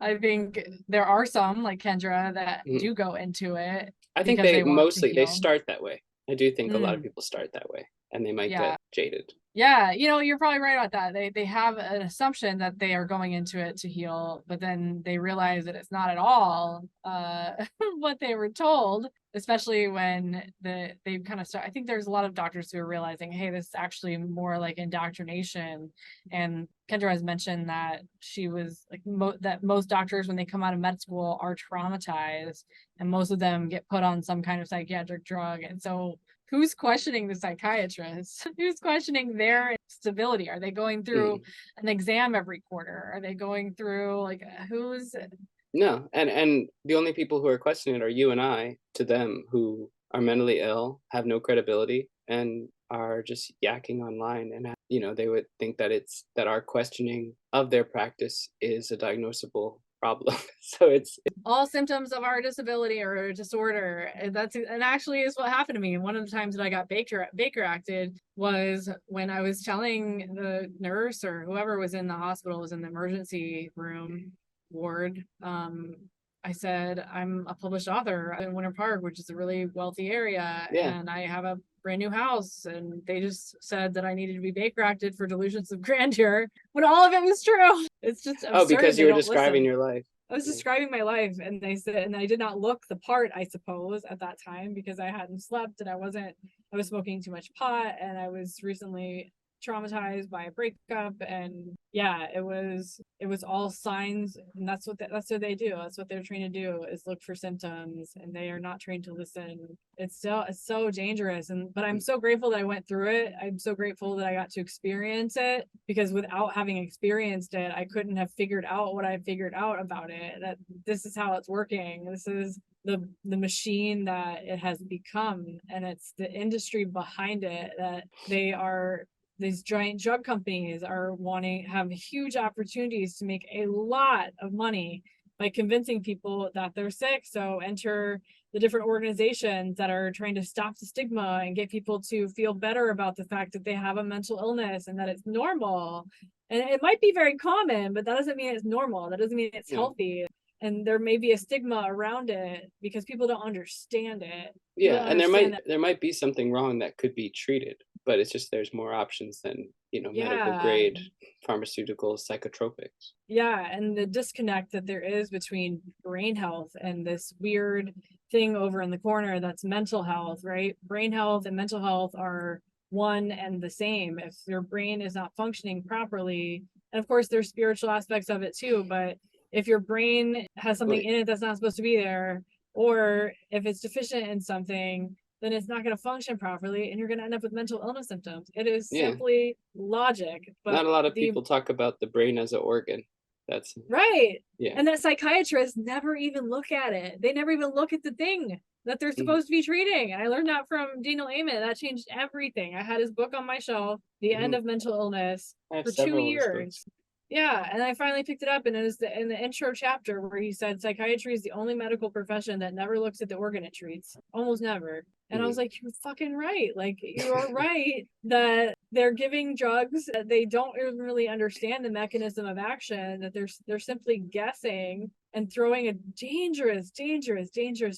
I think there are some like Kendra that do go into it. I think they start that way. I do think a lot of people start that way, and they might get jaded. Yeah, you're probably right about that. They have an assumption that they are going into it to heal, but then they realize that it's not at all what they were told, especially when they kind of start. I think there's a lot of doctors who are realizing, hey, this is actually more like indoctrination. And Kendra has mentioned that she was like that most doctors, when they come out of med school, are traumatized, and most of them get put on some kind of psychiatric drug. And so who's questioning the psychiatrist? Who's questioning their stability? Are they going through an exam every quarter? Are they going through who's? No, and the only people who are questioning it are you and I to them, who are mentally ill, have no credibility, and are just yakking online, and they would think that our questioning of their practice is a diagnosable problem. So it's all symptoms of our disability or a disorder. And actually is what happened to me. One of the times that I got Baker acted was when I was telling the nurse or whoever was in the hospital, was in the emergency room ward. I said, I'm a published author in Winter Park, which is a really wealthy area, and I have a brand new house. And they just said that I needed to be Baker acted for delusions of grandeur, when all of it was true. It's just absurd. Because you were describing your life. I was describing my life, and they said, and I did not look the part, I suppose, at that time, because I hadn't slept, and I was smoking too much pot, and I was recently traumatized by a breakup. And yeah, it was all signs, and that's what they do. That's what they're trained to do, is look for symptoms, and they are not trained to listen. It's so dangerous. But I'm so grateful that I went through it. I'm so grateful that I got to experience it, because without having experienced it, I couldn't have figured out what I figured out about it, that this is how it's working. This is the machine that it has become, and it's the industry behind it, that these giant drug companies are have huge opportunities to make a lot of money by convincing people that they're sick. So enter the different organizations that are trying to stop the stigma and get people to feel better about the fact that they have a mental illness and that it's normal. And it might be very common, but that doesn't mean it's normal. That doesn't mean it's healthy. And there may be a stigma around it because people don't understand it. And there might be something wrong that could be treated, but it's just there's more options than medical grade pharmaceutical psychotropics. And the disconnect that there is between brain health and this weird thing over in the corner that's mental health, right? Brain health and mental health are one and the same. If your brain is not functioning properly, and of course there's spiritual aspects of it too, but if your brain has something in it that's not supposed to be there, or if it's deficient in something, then it's not going to function properly, and you're going to end up with mental illness symptoms. It is simply logic. But not a lot of people talk about the brain as an organ. That's right. And that psychiatrists never even look at it. They never even look at the thing that they're supposed to be treating. And I learned that from Daniel Amen. That changed everything. I had his book on my shelf, The End of Mental Illness, for 2 years. And I finally picked it up, and it was in the intro chapter where he said psychiatry is the only medical profession that never looks at the organ it treats. Almost never. And I was like, you're fucking right. Like, you're right that they're giving drugs that they don't really understand the mechanism of action, that they're simply guessing and throwing a dangerous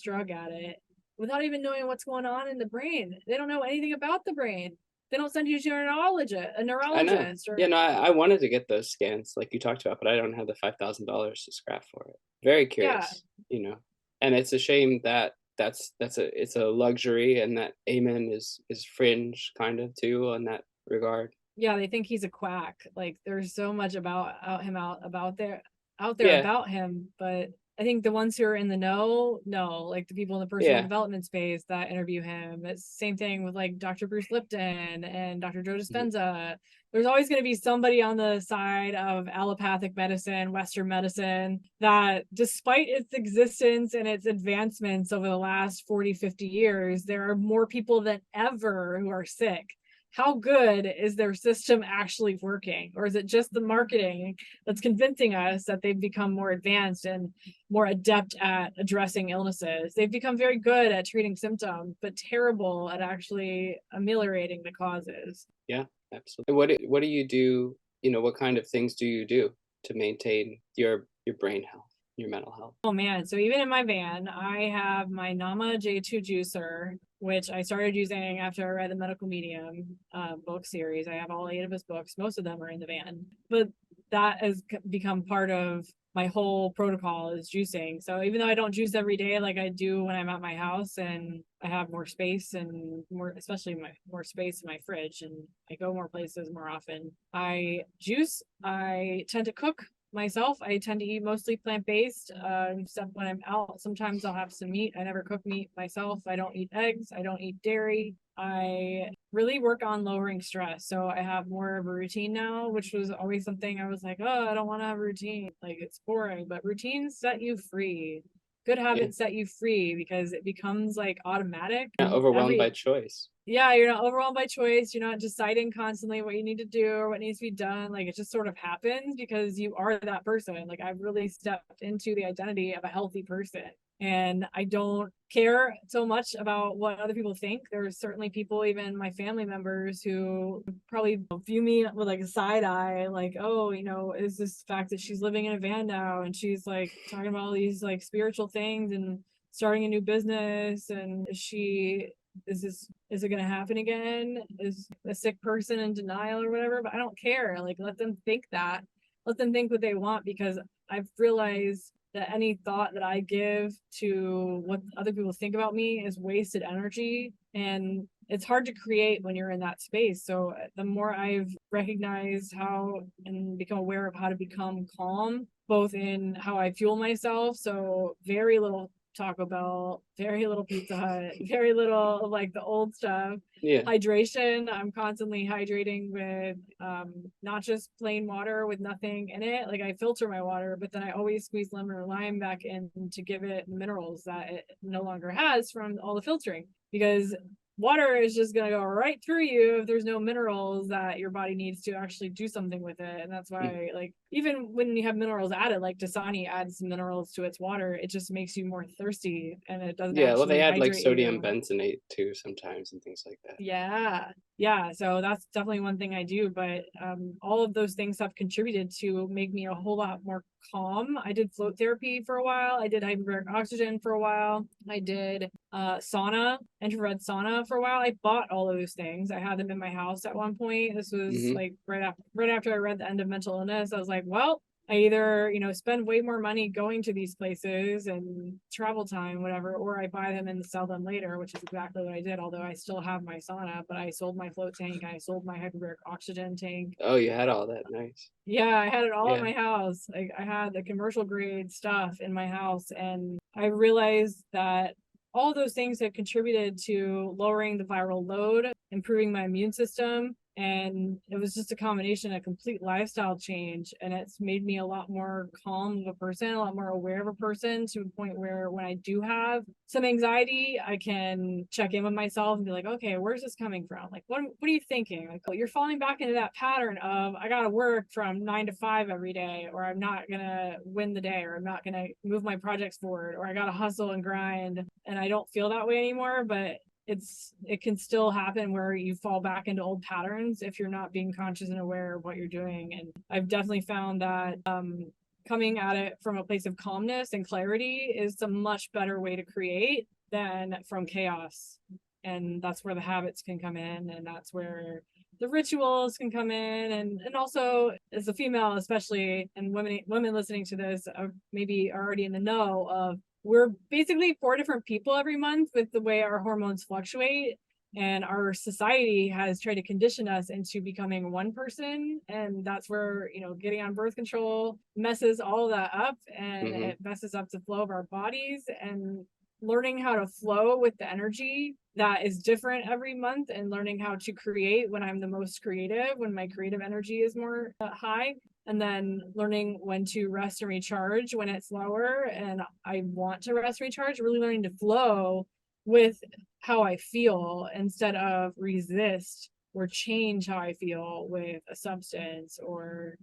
drug at it without even knowing what's going on in the brain. They don't know anything about the brain. They don't send you to a neurologist. I wanted to get those scans like you talked about, but I don't have the $5,000 to scrap for it. Very curious, and it's a shame that it's a luxury, and that Amen is fringe kind of too on that regard. They think he's a quack. Like, there's so much about him about him, but I think the ones who are in the know, like the people in the personal development space that interview him. It's the same thing with like Dr. Bruce Lipton and Dr. Joe Dispenza. There's always going to be somebody on the side of allopathic medicine, Western medicine, that despite its existence and its advancements over the last 40, 50 years, there are more people than ever who are sick. How good is their system actually working? Or is it just the marketing that's convincing us that they've become more advanced and more adept at addressing illnesses? They've become very good at treating symptoms, but terrible at actually ameliorating the causes. Yeah, absolutely. What do you do? What kind of things do you do to maintain your brain health, your mental health? Oh man, so even in my van, I have my Nama J2 juicer, which I started using after I read the Medical Medium book series. I have all 8 of his books. Most of them are in the van, but that has become part of my whole protocol, is juicing. So even though I don't juice every day like I do when I'm at my house and I have more space and more space in my fridge, and I go more places more often, I juice. I tend to cook myself. I tend to eat mostly plant-based, except when I'm out. Sometimes I'll have some meat. I never cook meat myself. I don't eat eggs. I don't eat dairy. I really work on lowering stress. So I have more of a routine now, which was always something I was like, oh, I don't want to have a routine. Like, it's boring, but routines set you free. Good habits set you free because it becomes like automatic. Overwhelmed by choice. Yeah, you're not overwhelmed by choice. You're not deciding constantly what you need to do or what needs to be done. Like it just sort of happens because you are that person. Like I've really stepped into the identity of a healthy person. And I don't care so much about what other people think. There's certainly people, even my family members, who probably view me with like a side eye, like, oh, is this fact that she's living in a van now and she's like talking about all these like spiritual things and starting a new business, and is it going to happen again? Is a sick person in denial or whatever? But I don't care. Like, let them think that. Let them think what they want, because I've realized that any thought that I give to what other people think about me is wasted energy. And it's hard to create when you're in that space. So the more I've recognized how and become aware of how to become calm, both in how I fuel myself. So very little Taco Bell, very little Pizza Hut, very little of like the old stuff. Yeah. Hydration, I'm constantly hydrating with not just plain water with nothing in it. Like I filter my water, but then I always squeeze lemon or lime back in to give it minerals that it no longer has from all the filtering, because water is just going to go right through you if there's no minerals that your body needs to actually do something with it. And that's why, like, even when you have minerals added, like Dasani adds minerals to its water, it just makes you more thirsty, and it doesn't Yeah, well, they actually add like hydrate sodium you. bentonate too sometimes and things like that. Yeah, so that's definitely one thing I do, but all of those things have contributed to make me a whole lot more calm. I did float therapy for a while. I did hyperbaric oxygen for a while. I did sauna, infrared sauna for a while. I bought all of those things. I had them in my house at one point. This was like right after I read The End of Mental Illness. I was like, well, I either, spend way more money going to these places and travel time, whatever, or I buy them and sell them later, which is exactly what I did. Although I still have my sauna, but I sold my float tank, I sold my hyperbaric oxygen tank. Oh, you had all that. Nice. Yeah, I had it all Yeah. at my house. Like I had the commercial grade stuff in my house, and I realized that all those things have contributed to lowering the viral load, improving my immune system. And it was just a combination, a complete lifestyle change. And it's made me a lot more calm of a person, a lot more aware of a person, to a point where when I do have some anxiety, I can check in with myself and be like, okay, where's this coming from? Like, what are you thinking? Like, oh, you're falling back into that pattern of, I got to work from 9 to 5 every day, or I'm not going to win the day, or I'm not going to move my projects forward, or I got to hustle and grind. And I don't feel that way anymore, but it can still happen where you fall back into old patterns if you're not being conscious and aware of what you're doing. And I've definitely found that coming at it from a place of calmness and clarity is a much better way to create than from chaos. And that's where the habits can come in, and that's where the rituals can come in. And also, as a female especially, and women listening to this maybe are already in the know of, we're basically 4 different people every month with the way our hormones fluctuate. And our society has tried to condition us into becoming one person. And that's where, getting on birth control messes all of that up, and it messes up the flow of our bodies. And learning how to flow with the energy that is different every month, and learning how to create when I'm the most creative, when my creative energy is more high, and then learning when to rest and recharge when it's lower and I want to rest and recharge. Really learning to flow with how I feel instead of resist or change how I feel with a substance, or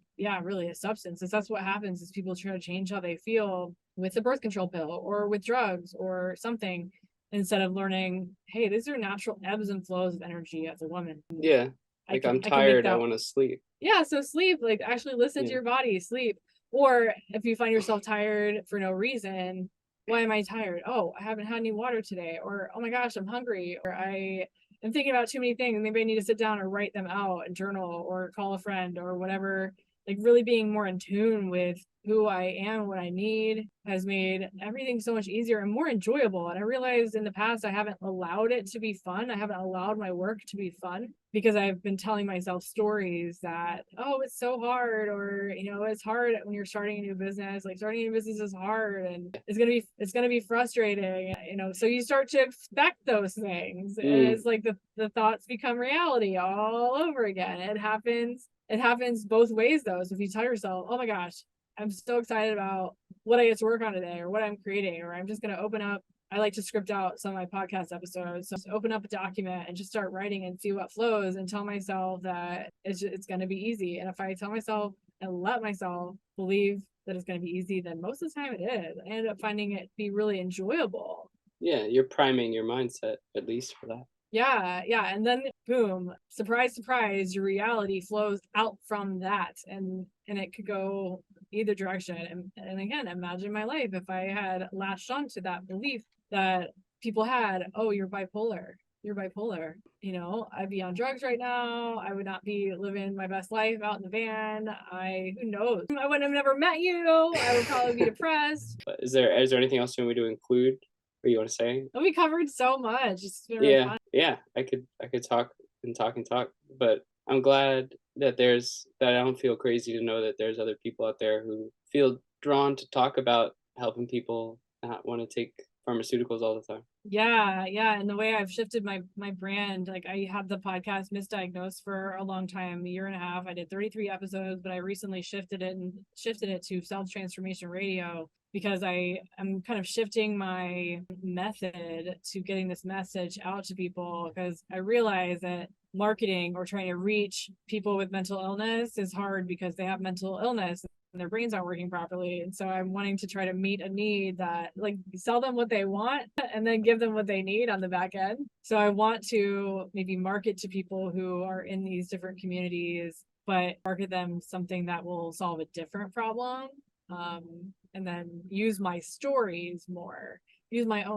really a substance. Because that's what happens, is people try to change how they feel with a birth control pill or with drugs or something, instead of learning, hey, these are natural ebbs and flows of energy as a woman. Yeah. Like, I'm tired, I want to sleep. Yeah, so sleep, like actually listen to your body, sleep. Or if you find yourself tired for no reason, why am I tired? Oh, I haven't had any water today. Or, oh my gosh, I'm hungry. Or I am thinking about too many things. Maybe I need to sit down or write them out and journal or call a friend or whatever. Like really being more in tune with who I am, what I need, has made everything so much easier and more enjoyable. And I realized in the past, I haven't allowed it to be fun. I haven't allowed my work to be fun, because I've been telling myself stories that, oh, it's so hard, or, it's hard when you're starting a new business. Like, starting a new business is hard, and it's going to be frustrating, so you start to expect those things. And it's like the thoughts become reality all over again. It happens both ways though. So if you tell yourself, oh my gosh, I'm so excited about what I get to work on today, or what I'm creating, or I'm just going to open up I like to script out some of my podcast episodes. So just open up a document and just start writing and see what flows, and tell myself that it's going to be easy. And if I tell myself and let myself believe that it's going to be easy, then most of the time it is. I ended up finding it be really enjoyable. Yeah, you're priming your mindset at least for that. Yeah. And then boom, surprise, surprise, your reality flows out from that. And it could go either direction. And again, imagine my life if I had latched onto that belief that people had, oh, you're bipolar. I'd be on drugs right now. I would not be living my best life out in the van. Who knows? I would have never met you. I would probably be depressed. But is there anything else you want me to include or you want to say? We covered so much. It's been really fun. Yeah. I could talk, but I'm glad that I don't feel crazy to know that there's other people out there who feel drawn to talk about helping people not want to take pharmaceuticals all the time. Yeah. And the way I've shifted my brand, like I had the podcast Misdiagnosed for a long time, a year and a half. I did 33 episodes, but I recently shifted it to Self Transformation Radio, because I'm kind of shifting my method to getting this message out to people, because I realize that marketing or trying to reach people with mental illness is hard because they have mental illness and their brains aren't working properly. And so I'm wanting to try to meet a need that, like, sell them what they want and then give them what they need on the back end. So I want to maybe market to people who are in these different communities, but market them something that will solve a different problem. And then use my own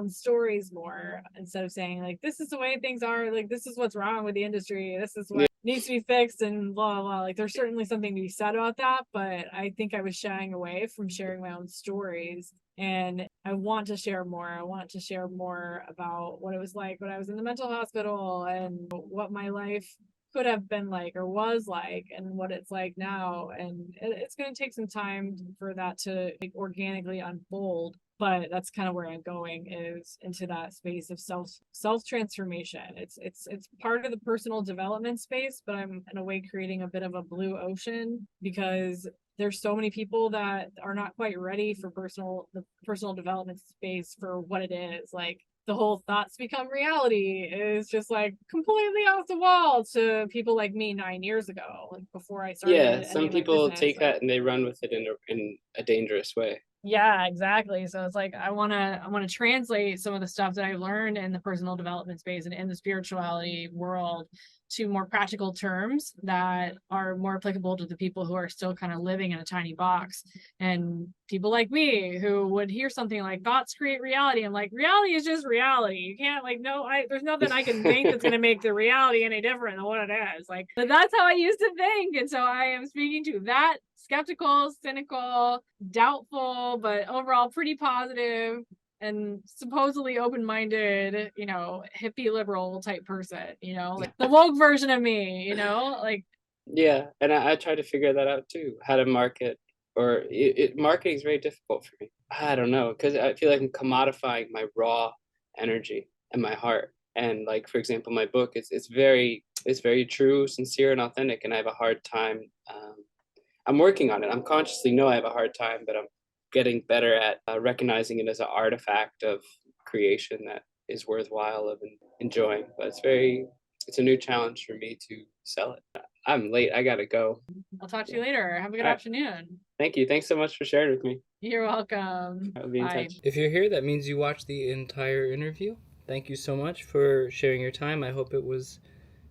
stories more, instead of saying like, this is the way things are, like, this is what's wrong with the industry, this is what needs to be fixed, and blah blah. Like, there's certainly something to be said about that, but I think I was shying away from sharing my own stories, and I want to share more. I want to share more about what it was like when I was in the mental hospital, and what my life could have been like or was like, and what it's like now. And it's going to take some time for that to organically unfold, but that's kind of where I'm going, is into that space of self transformation. It's part of the personal development space, but I'm in a way creating a bit of a blue ocean, because there's so many people that are not quite ready for the personal development space for what it is. Like, the whole thoughts become reality is just like completely off the wall to people like me 9 years ago, like before I started. Yeah, some people take that and they run with it in a dangerous way. Yeah, exactly. So it's like I want to translate some of the stuff that I learned in the personal development space and in the spirituality world to more practical terms that are more applicable to the people who are still kind of living in a tiny box. And people like me who would hear something like thoughts create reality. I'm like, reality is just reality. You can't, like, there's nothing I can make that's going to make the reality any different than what it is. Like, but that's how I used to think. And so I am speaking to that skeptical, cynical, doubtful, but overall pretty positive and supposedly open-minded, hippie liberal type person, like the woke version of me, like. Yeah, and I try to figure that out too, how to market, or marketing is very difficult for me. I don't know, because I feel like I'm commodifying my raw energy and my heart. And like, for example, my book, it's very true, sincere, and authentic, and I have a hard time. I'm working on it. I'm consciously know I have a hard time, but I'm getting better at recognizing it as an artifact of creation that is worthwhile of enjoying. But it's a new challenge for me to sell it. I'm late. I gotta go. I'll talk to you later. Have a good afternoon. Thank you. Thanks so much for sharing with me. You're welcome. I'll be in touch. If you're here, that means you watched the entire interview. Thank you so much for sharing your time. I hope it was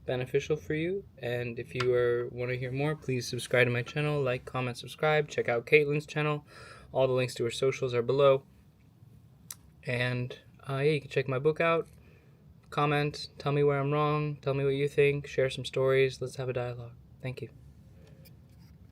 beneficial for you. And if you want to hear more, please subscribe to my channel, like, comment, subscribe. Check out Caitlin's channel. All the links to her socials are below. And you can check my book out. Comment, tell me where I'm wrong, tell me what you think, share some stories. Let's have a dialogue. Thank you.